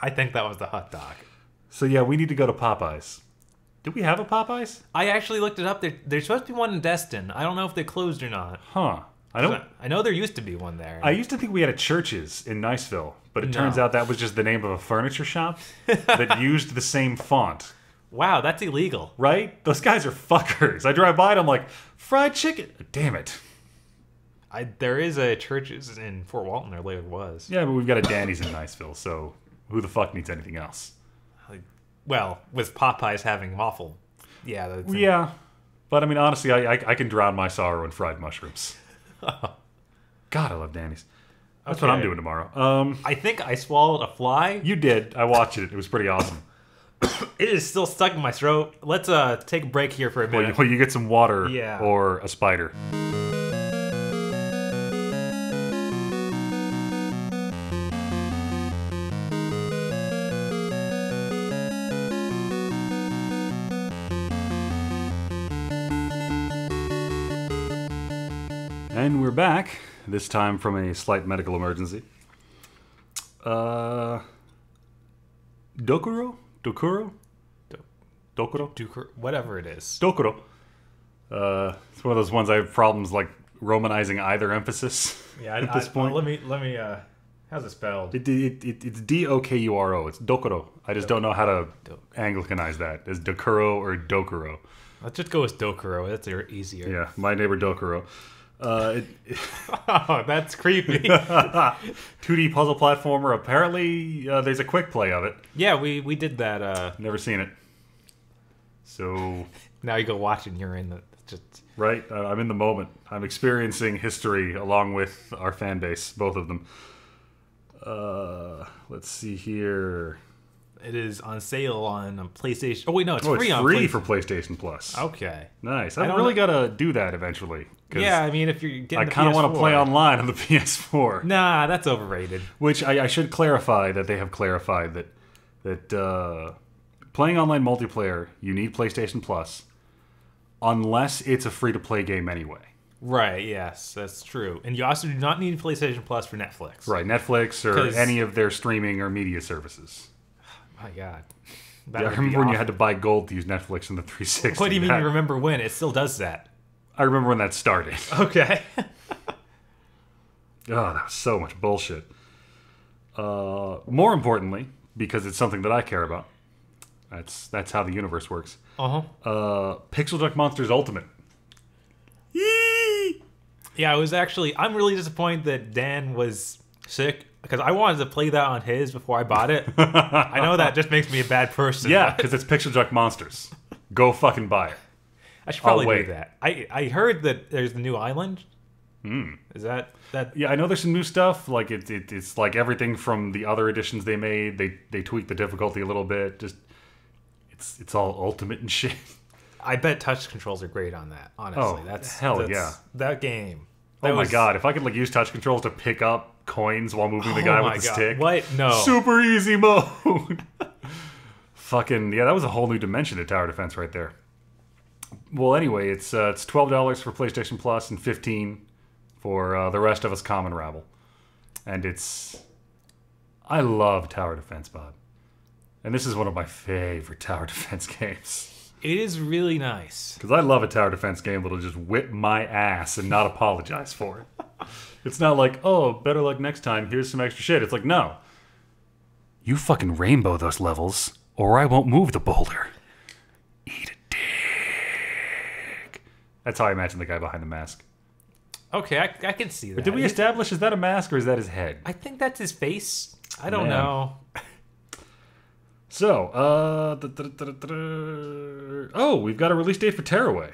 I think that was the hot dog. So yeah, we need to go to Popeyes. Do we have a Popeyes? I actually looked it up. There's supposed to be one in Destin. I don't know if they closed or not. Huh. I know there used to be one there. I used to think we had a Church's in Niceville, but it turns out that was just the name of a furniture shop that used the same font. Wow, that's illegal. Right? Those guys are fuckers. I drive by and I'm like, fried chicken. Damn it. There is a Church's in Fort Walton, or later was. Yeah, but we've got a Danny's in Niceville, so who the fuck needs anything else? Well, with Popeyes having waffle. Yeah. Yeah. But I mean, honestly, I can drown my sorrow in fried mushrooms. God, I love Danny's. That's what I'm doing tomorrow. I think I swallowed a fly. You did. I watched it. It was pretty awesome. It is still stuck in my throat. Let's take a break here for a minute. Well, you get some water or a spider. And we're back, this time from a slight medical emergency. Dokuro? Whatever it is. Dokuro. It's one of those ones I have problems like romanizing either emphasis at this point. Let me how's it spelled? It's Dokuro. It's Dokuro. I just don't know how to Anglicanize that as Dokuro or Dokuro. Let's just go with Dokuro. That's easier. Yeah, my neighbor Dokuro. Oh, that's creepy. 2D puzzle platformer. Apparently, there's a quick play of it. Yeah, we did that. Never seen it. So now you go watch it and you're in the... Right? I'm in the moment. I'm experiencing history along with our fan base, both of them. Let's see here. It is on sale on PlayStation. Oh, wait, no, it's free on free for PlayStation Plus. Okay. Nice. I really got to do that eventually. Yeah, I mean, if you're getting I kind of want to play online on the PS4. Nah, that's overrated. Which I should clarify that they have clarified that playing online multiplayer, you need PlayStation Plus unless it's a free-to-play game anyway. Right, yes, that's true. And you also do not need PlayStation Plus for Netflix. Right, Netflix or any of their streaming or media services. My God. I remember when you had to buy gold to use Netflix in the 360. What do you mean you remember when? It still does that. I remember when that started. Okay. Oh, that was so much bullshit. More importantly, because it's something that I care about, that's how the universe works. Pixel Junk Monsters Ultimate. Yee! Yeah, I'm really disappointed that Dan was sick, because I wanted to play that on his before I bought it. I know that just makes me a bad person. Yeah, because it's Pixel Junk Monsters. Go fucking buy it. I should probably do that. I heard that there's the new island. Is that? Yeah, I know there's some new stuff. Like it's like everything from the other editions they made. They tweaked the difficulty a little bit. Just it's all ultimate and shit. I bet touch controls are great on that. Honestly, that's that game. Oh my God! If I could use touch controls to pick up coins while moving the guy with the stick. What? No. Super easy mode. Fucking yeah, that was a whole new dimension to tower defense right there. Well, anyway, it's $12 for PlayStation Plus and $15 for the rest of us common rabble. And I love tower defense, Bob. And this is one of my favorite tower defense games. It is really nice. Because I love a tower defense game that'll just whip my ass and not apologize for it. It's not like, oh, better luck next time, here's some extra shit. It's like, no. You fucking rainbow those levels, or I won't move the boulder. Eat a dick. That's how I imagine the guy behind the mask. Okay, I can see that. But did we establish, is that a mask or is that his head? I think that's his face. I don't know. So, we've got a release date for Tearaway.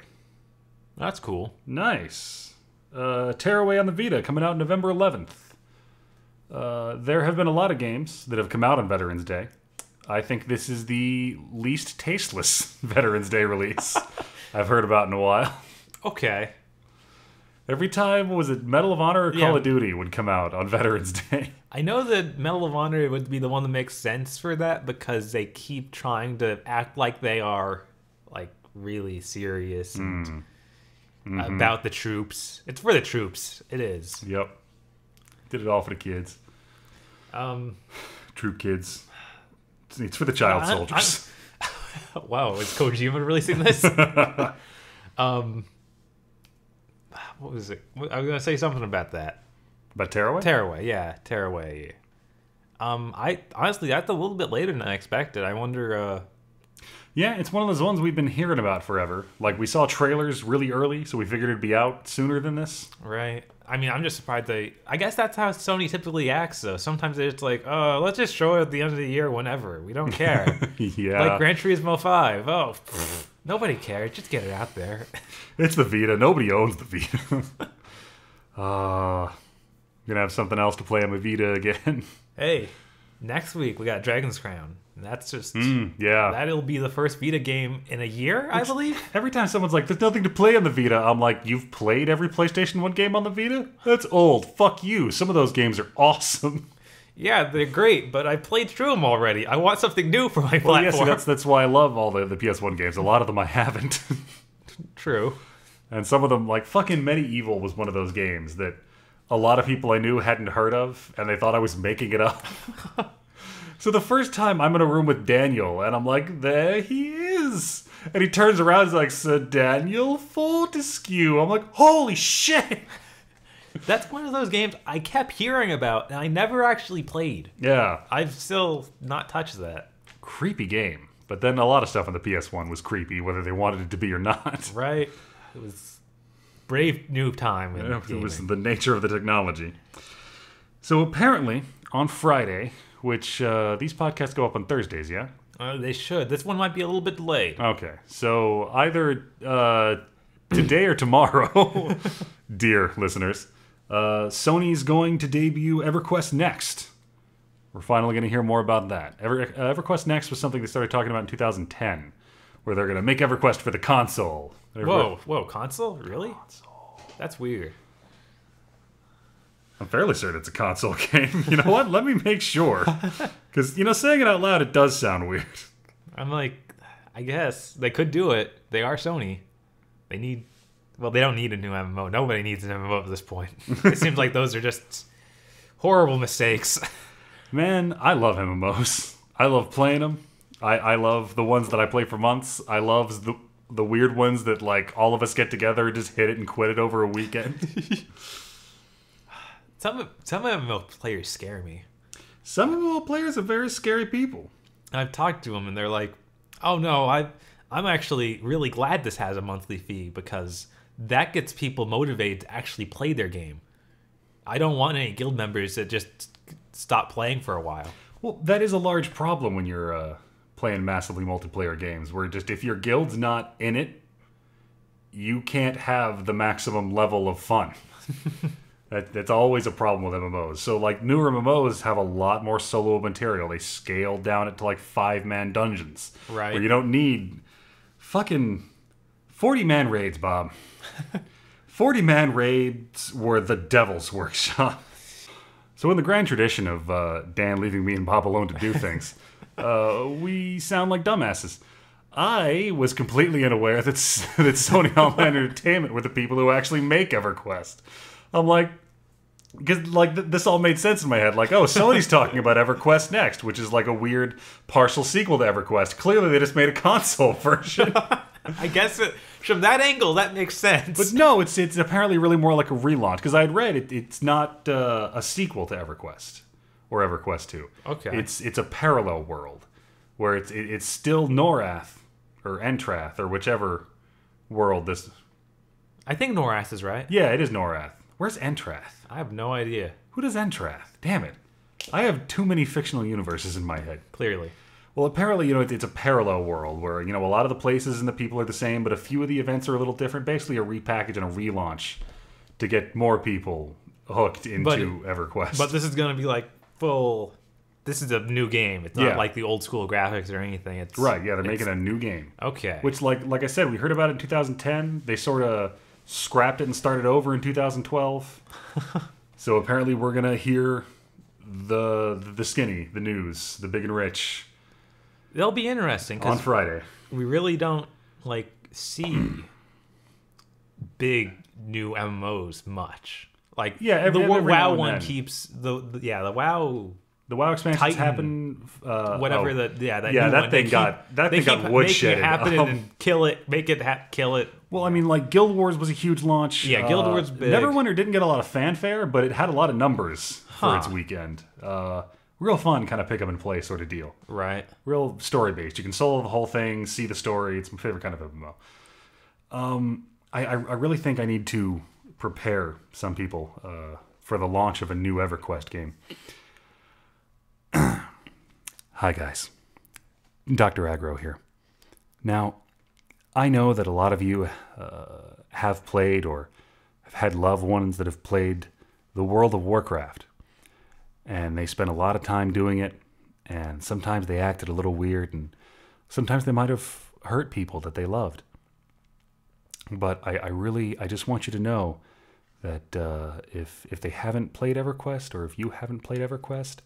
That's cool. Nice. Tearaway on the Vita, coming out November 11th. There have been a lot of games that have come out on Veterans Day. I think this is the least tasteless Veterans Day release I've heard about in a while. Okay. Every time, was it Medal of Honor or Call of Duty would come out on Veterans Day? I know that Medal of Honor would be the one that makes sense for that because they keep trying to act like they are like really serious and about the troops. It's for the troops. It is. Yep. Did it all for the kids. Troop kids. It's for the child soldiers. Wow, is Kojima releasing this? What was it? I was gonna say something about that. About Tearaway? Tearaway, yeah, Tearaway. I honestly, that's a little bit later than I expected. I wonder. Yeah, it's one of those ones we've been hearing about forever. Like, we saw trailers really early, so we figured it'd be out sooner than this. Right. I mean, I'm just surprised I guess that's how Sony typically acts, though. Sometimes they're just like, oh, let's just show it at the end of the year whenever. We don't care. Yeah. Like Gran Turismo 5. Oh, nobody cares. Just get it out there. It's the Vita. Nobody owns the Vita. Gonna have something else to play on my Vita again. Hey, next week we got Dragon's Crown. That's just yeah. That'll be the first Vita game in a year, I believe. Every time someone's like, "There's nothing to play on the Vita," I'm like, "You've played every PlayStation 1 game on the Vita? That's old. Fuck you. Some of those games are awesome." Yeah, they're great, but I played through them already. I want something new for my platform. Yeah, that's why I love all the PS1 games. A lot of them I haven't. True. And some of them, like fucking Medieval, was one of those games that a lot of people I knew hadn't heard of, and they thought I was making it up. So the first time I'm in a room with Daniel, and I'm like, there he is. And he turns around and he's like, Sir Daniel Fortescue. I'm like, holy shit. That's one of those games I kept hearing about, and I never actually played. Yeah. I've still not touched that. Creepy game. But then a lot of stuff on the PS1 was creepy, whether they wanted it to be or not. Right. It was brave new time. It was the nature of the technology. So apparently, on Friday, which these podcasts go up on Thursdays, yeah? They should. This one might be a little bit delayed. Okay. So either today or tomorrow, dear listeners, Sony's going to debut EverQuest Next. We're finally going to hear more about that. EverQuest Next was something they started talking about in 2010, where they're going to make EverQuest for the console. Whoa, console? Really? Console. That's weird. I'm fairly certain it's a console game. You know what? Let me make sure. Because, saying it out loud, it does sound weird. I'm like, I guess. They could do it. They are Sony. They don't need a new MMO. Nobody needs an MMO at this point. It seems like those are just horrible mistakes. Man, I love MMOs. I love playing them. I love the ones that I play for months. I love the weird ones that, like, all of us get together and just hit it and quit it over a weekend. Some MMO players scare me. Some MMO players are very scary people. I've talked to them and they're like, "Oh no, I'm actually really glad this has a monthly fee because that gets people motivated to actually play their game. I don't want any guild members that just stop playing for a while." Well, that is a large problem when you're playing massively multiplayer games, where just if your guild's not in it, you can't have the maximum level of fun. That's always a problem with MMOs. So, like, newer MMOs have a lot more solo material. They scaled down it to, like, 5-man dungeons. Right. Where you don't need fucking 40-man raids, Bob. 40-man raids were the devil's workshop. So in the grand tradition of Dan leaving me and Bob alone to do things, we sound like dumbasses. I was completely unaware that Sony Online Entertainment were the people who actually make EverQuest. I'm like, because like this all made sense in my head. Like, oh, Sony's talking about EverQuest next, which is like a weird partial sequel to EverQuest. Clearly, they just made a console version. I guess from that angle, that makes sense. But no, it's apparently really more like a relaunch. Because I had read it's not a sequel to EverQuest or EverQuest 2. Okay. It's a parallel world where it's still Norath or Entrath or whichever world this. I think Norath is right. Yeah, it is Norath. Where's Entrath? I have no idea. Who does Entrath? Damn it. I have too many fictional universes in my head. Clearly. Well, apparently, it's a parallel world where, a lot of the places and the people are the same, but a few of the events are a little different. Basically, a repackage and a relaunch to get more people hooked into EverQuest. But this is going to be like full... This is a new game. It's not like the old school graphics or anything. It's right, yeah, they're making a new game. Okay. Which, like I said, we heard about it in 2010. They sort of scrapped it and started over in 2012. So apparently we're going to hear the skinny, the news, the big and rich... They'll be interesting on Friday. We really don't see big new MMOs much. Like the WoW one keeps the WoW. The WoW expansions happen. Whatever that that thing got woodshedded. Make it happen and kill it. Make it kill it. Well, I mean, like Guild Wars was a huge launch. Yeah, Guild Wars big. Neverwinter didn't get a lot of fanfare, but it had a lot of numbers for its weekend. Real fun kind of pick up and play sort of deal. Right. Real story based. You can solo the whole thing, see the story. It's my favorite kind of MMO. I really think I need to prepare some people for the launch of a new EverQuest game. Hi guys, Dr. Aggro here. Now, I know that a lot of you have played or have had loved ones that have played the World of Warcraft. And they spent a lot of time doing it, and sometimes they acted a little weird, and sometimes they might have hurt people that they loved. But I just want you to know that if they haven't played EverQuest, or if you haven't played EverQuest,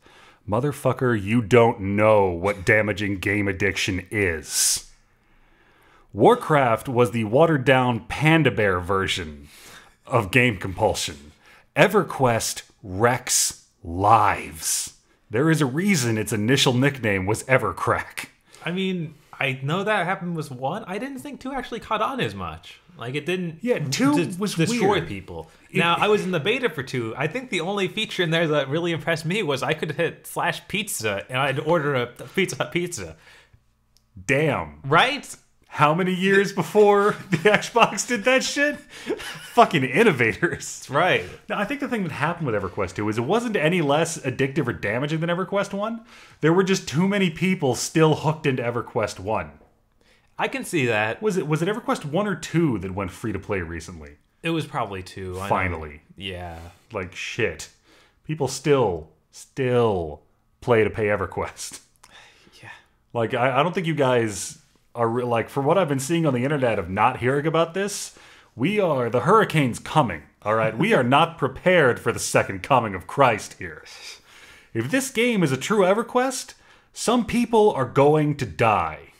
motherfucker, you don't know what damaging game addiction is. Warcraft was the watered-down Panda Bear version of game compulsion. EverQuest wrecks lives. There is a reason its initial nickname was Evercrack. I mean, I know that happened with 1. I didn't think 2 actually caught on as much. Like, it didn't 2 was destroy weird. People. Now, I was in the beta for 2. I think the only feature in there that really impressed me was I could hit /pizza and I'd order a pizza. Damn. Right? How many years before the Xbox did that shit? Fucking innovators. Right. Now, I think the thing that happened with EverQuest 2 is it wasn't any less addictive or damaging than EverQuest 1. There were just too many people still hooked into EverQuest 1. I can see that. Was it EverQuest 1 or 2 that went free to play recently? It was probably 2. Finally. Yeah. Like, shit. People still play to pay EverQuest. Yeah. Like, I don't think you guys... are like, from what I've been seeing on the internet of not hearing about this, the hurricane's coming, all right? We are not prepared for the second coming of Christ here. If this game is a true EverQuest, some people are going to die.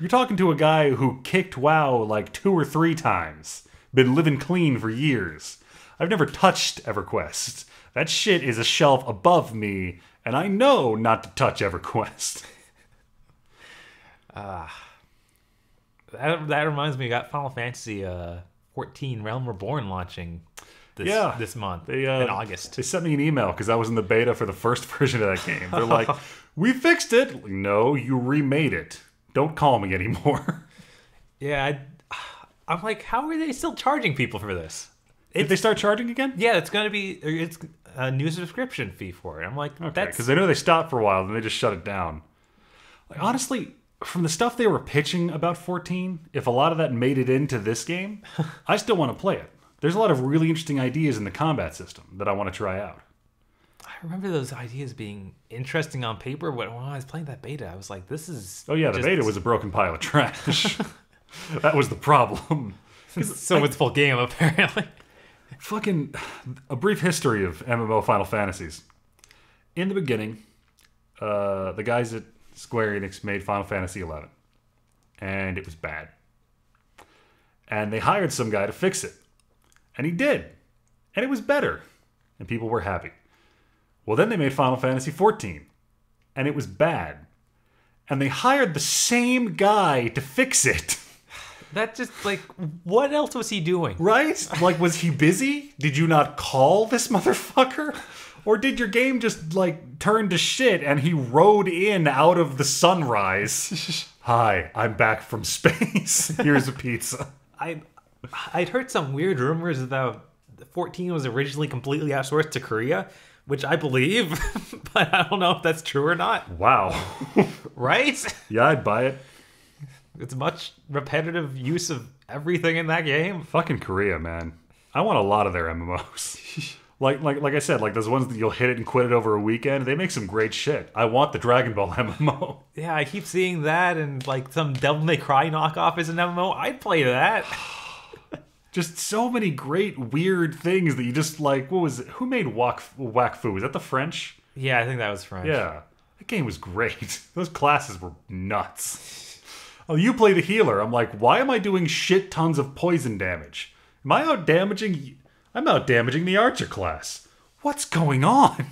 You're talking to a guy who kicked WoW like 2 or 3 times, been living clean for years. I've never touched EverQuest. That shit is a shelf above me, and I know not to touch EverQuest. That reminds me, we got Final Fantasy 14 Realm Reborn launching this month in August. They sent me an email because I was in the beta for the first version of that game. They're like, we fixed it. No, you remade it. Don't call me anymore. Yeah, I'm like, how are they still charging people for this? Did they start charging again? Yeah, it's a new subscription fee for it. I'm like, okay, because I know they stopped for a while and they just shut it down. Like, honestly, from the stuff they were pitching about 14, if a lot of that made it into this game, I still want to play it. There's a lot of really interesting ideas in the combat system that I want to try out. I remember those ideas being interesting on paper, but when I was playing that beta, I was like, this is... Oh yeah, the beta was a broken pile of trash. That was the problem. So it's full game, apparently. Fucking... A brief history of MMO Final Fantasies. In the beginning, the guys at Square Enix made Final Fantasy XI. and it was bad. And they hired some guy to fix it. And he did. And it was better. And people were happy. Well, then they made Final Fantasy XIV. And it was bad. And they hired the same guy to fix it. That just, like, what else was he doing? Right? Like, was he busy? Did you not call this motherfucker? Or did your game just, like, turn to shit and he rode in out of the sunrise? Hi, I'm back from space. Here's a pizza. I'd heard some weird rumors about 14 was originally completely outsourced to Korea, which I believe, but I don't know if that's true or not. Wow. Right? Yeah, I'd buy it. It's much repetitive use of everything in that game. Fucking Korea, man. I want a lot of their MMOs. like I said, like those ones that you'll hit it and quit it over a weekend. They make some great shit. I want the Dragon Ball MMO. Yeah, I keep seeing that, and like some Devil May Cry knockoff is an MMO. I'd play that. Just so many great weird things that you just like. What was it? Who made Wakfu? Was that the French? Yeah, I think that was French. Yeah, that game was great. Those classes were nuts. Oh, you play the healer. I'm like, why am I doing shit tons of poison damage? Am I out damaging? I'm out damaging the archer class. What's going on?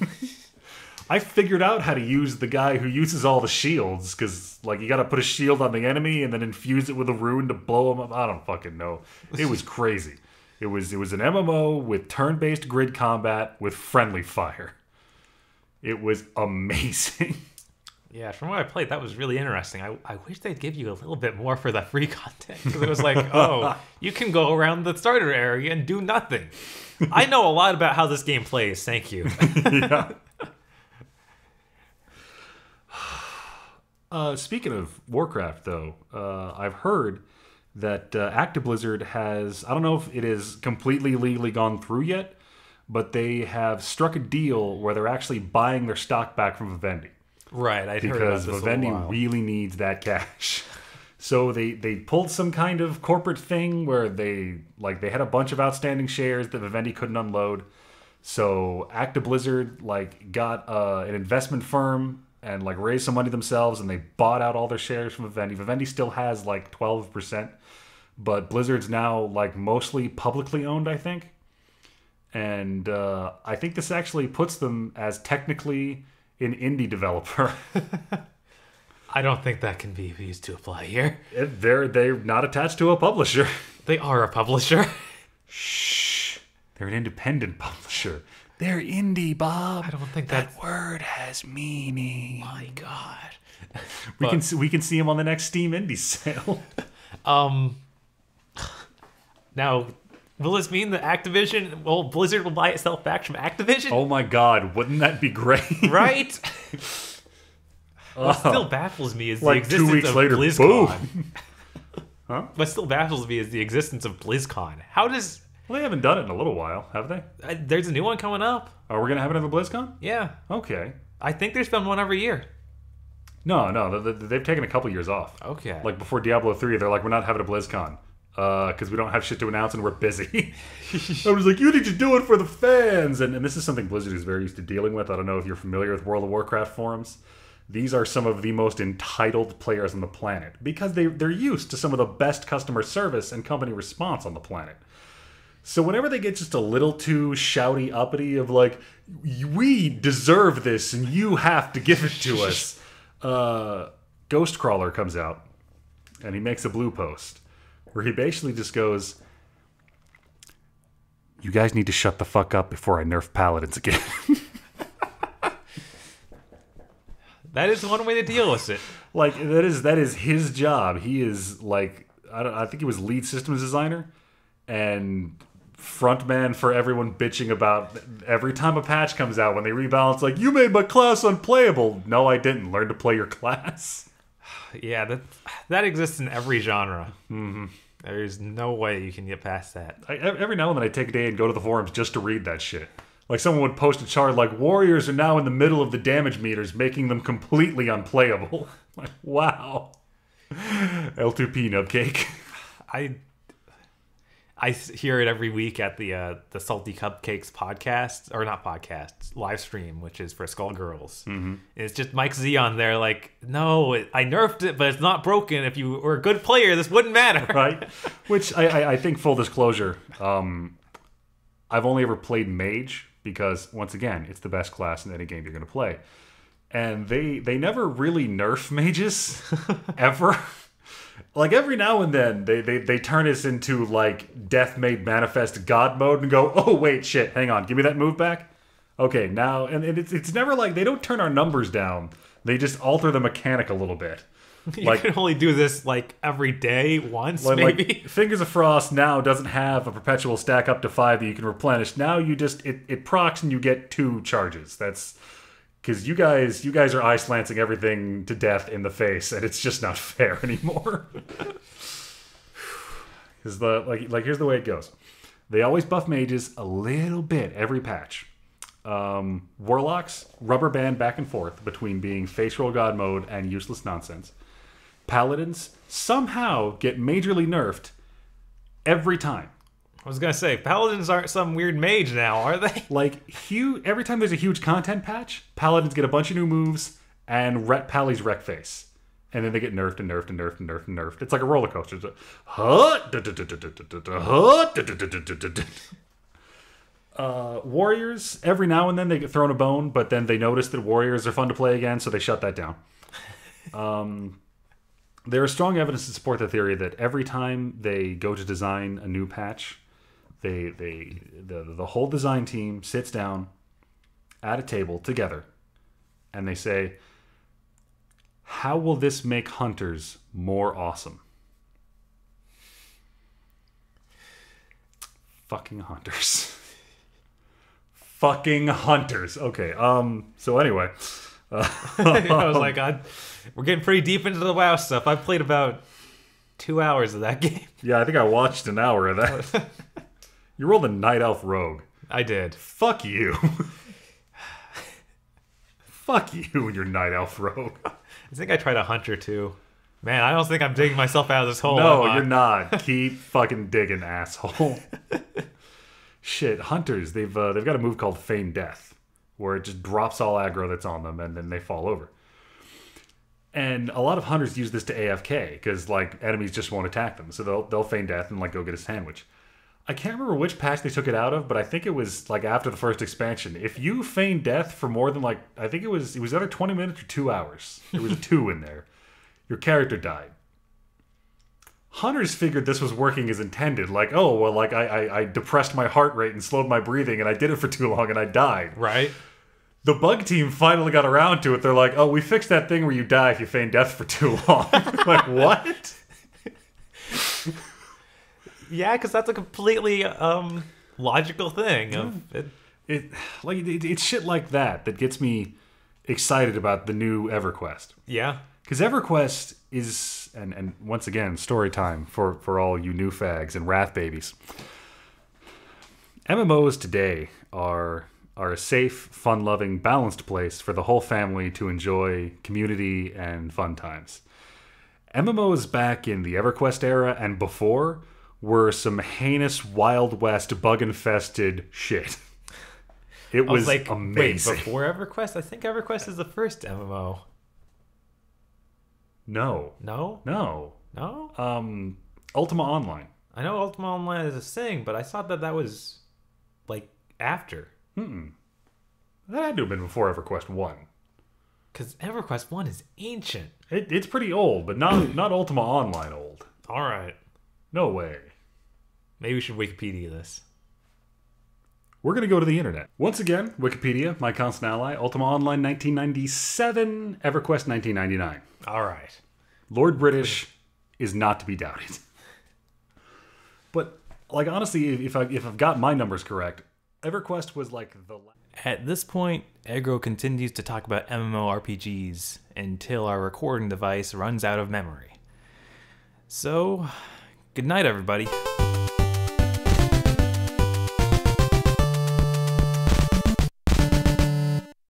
I figured out how to use the guy who uses all the shields, because like you got to put a shield on the enemy and then infuse it with a rune to blow him up. I don't fucking know. It was crazy. It was an MMO with turn-based grid combat with friendly fire. It was amazing. Yeah, from what I played, that was really interesting. I wish they'd give you a little bit more for the free content, because it was like, oh, you can go around the starter area and do nothing. I know a lot about how this game plays. Thank you. Yeah. Speaking of Warcraft, though, I've heard that Blizzard has, I don't know if it is completely legally gone through yet, but they have struck a deal where they're actually buying their stock back from Vivendi. Right, I'd heard about this because Vivendi really needs that cash. So they pulled some kind of corporate thing where they had a bunch of outstanding shares that Vivendi couldn't unload. So Blizzard got an investment firm and raised some money themselves, and they bought out all their shares from Vivendi. Vivendi still has 12%, but Blizzard's now mostly publicly owned, I think. And I think this actually puts them as technically an indie developer. I don't think that can be used to apply here. They're not attached to a publisher. They are a publisher. Shh. They're an independent publisher. They're indie, Bob. I don't think that word has meaning. My God. We can see him on the next Steam Indie sale. Now, will this mean that Activision, Blizzard will buy itself back from Activision? Oh my God, wouldn't that be great? Right? What still baffles me is the existence 2 weeks of later, BlizzCon. Boom. Huh? What still baffles me is the existence of BlizzCon. How does... Well, they haven't done it in a little while, have they? There's a new one coming up. Are we going to have another BlizzCon? Yeah. Okay. I think there's been one every year. No, they've taken a couple years off. Okay. Before Diablo 3, they're we're not having a BlizzCon. Because we don't have shit to announce and we're busy. I was like, you need to do it for the fans. And this is something Blizzard is very used to dealing with. I don't know if you're familiar with World of Warcraft forums. These are some of the most entitled players on the planet because they're used to some of the best customer service and company response on the planet. So whenever they get just a little too shouty uppity of we deserve this and you have to give it to us, Ghostcrawler comes out and he makes a blue post where he basically just goes, you guys need to shut the fuck up before I nerf paladins again. That is one way to deal with it. That is his job. He is I think he was lead systems designer and frontman for everyone bitching about every time a patch comes out when they rebalance, you made my class unplayable. No, I didn't. Learn to play your class. Yeah, that exists in every genre. Mm-hmm. There's no way you can get past that. Every now and then I take a day and go to the forums just to read that shit. Someone would post a chart warriors are now in the middle of the damage meters, making them completely unplayable. Wow. L2P nubcake. I hear it every week at the Salty Cupcakes podcast, or not podcast, live stream, which is for Skullgirls. Mm-hmm. It's just Mike Z on there like, no, I nerfed it, but it's not broken. If you were a good player, this wouldn't matter. Right? Which I think, full disclosure, I've only ever played Mage because, once again, it's the best class in any game you're going to play. And they never really nerf mages, ever. Like, every now and then, they turn us into, like, Death Made Manifest God mode and go, oh, wait, shit, hang on, give me that move back? Okay, now, and it's never like, they don't turn our numbers down. They just alter the mechanic a little bit. You can only do this, like, every day, once, maybe? Like, Fingers of Frost now doesn't have a perpetual stack up to 5 that you can replenish. Now you just, it procs and you get 2 charges. That's... Because you guys are ice lancing everything to death in the face, and it's just not fair anymore. Because here's the way it goes. They always buff mages a little bit every patch. Warlocks rubber band back and forth between being face roll god mode and useless nonsense. Paladins somehow get majorly nerfed every time. I was gonna say, paladins aren't some weird mage now, are they? Like, every time there's a huge content patch, paladins get a bunch of new moves and Pally's wreck face. And then they get nerfed and nerfed and nerfed and nerfed and nerfed. It's like a roller coaster. Warriors, every now and then they get thrown a bone, but then they notice that warriors are fun to play again, so they shut that down. There is strong evidence to support the theory that every time they go to design a new patch, the whole design team sits down at a table together and they say, how will this make hunters more awesome? Fucking hunters. Fucking hunters. Okay, so anyway. I was like, we're getting pretty deep into the WoW stuff. I've played about 2 hours of that game. Yeah, I think I watched an hour of that. You rolled a Night Elf Rogue. I did. Fuck you. Fuck you and your Night Elf Rogue. I think I tried a Hunter too. Man, I don't think I'm digging myself out of this hole. No, you're not. Keep fucking digging, asshole. Shit, Hunters, they've got a move called Feign Death, where it just drops all aggro that's on them and then they fall over. And a lot of Hunters use this to AFK, because, like, enemies just won't attack them. So they'll Feign Death and, like, go get a sandwich. I can't remember which patch they took it out of, but I think it was, like, after the first expansion. If you Feign Death for more than, like, I think it was either 20 minutes or 2 hours. There was a 2 in there. Your character died. Hunters figured this was working as intended. Like, oh, well, like, I depressed my heart rate and slowed my breathing, and I did it for too long, and I died. Right. The bug team finally got around to it. They're like, oh, we fixed that thing where you die if you feign death for too long. Like, what? Yeah, because that's a completely logical thing. It's shit like that gets me excited about the new EverQuest. Yeah. Because EverQuest is, and once again, story time for all you new fags and wrath babies. MMOs today are a safe, fun-loving, balanced place for the whole family to enjoy community and fun times. MMOs back in the EverQuest era and before were some heinous, Wild West, bug-infested shit. It was like, amazing. Wait, before EverQuest? I think EverQuest is the first MMO. No. No? No. No? Ultima Online. I know Ultima Online is a thing, but I thought that was, like, after. That had to have been before EverQuest 1. Because EverQuest 1 is ancient. It's pretty old, but not Ultima Online old. All right. No way. Maybe we should Wikipedia this. We're going to go to the internet. Once again, Wikipedia, my constant ally, Ultima Online 1997, EverQuest 1999. All right. Lord British is not to be doubted. But, like, honestly, if I've got my numbers correct, EverQuest was like the... At this point, Aggro continues to talk about MMORPGs until our recording device runs out of memory. So, good night, everybody.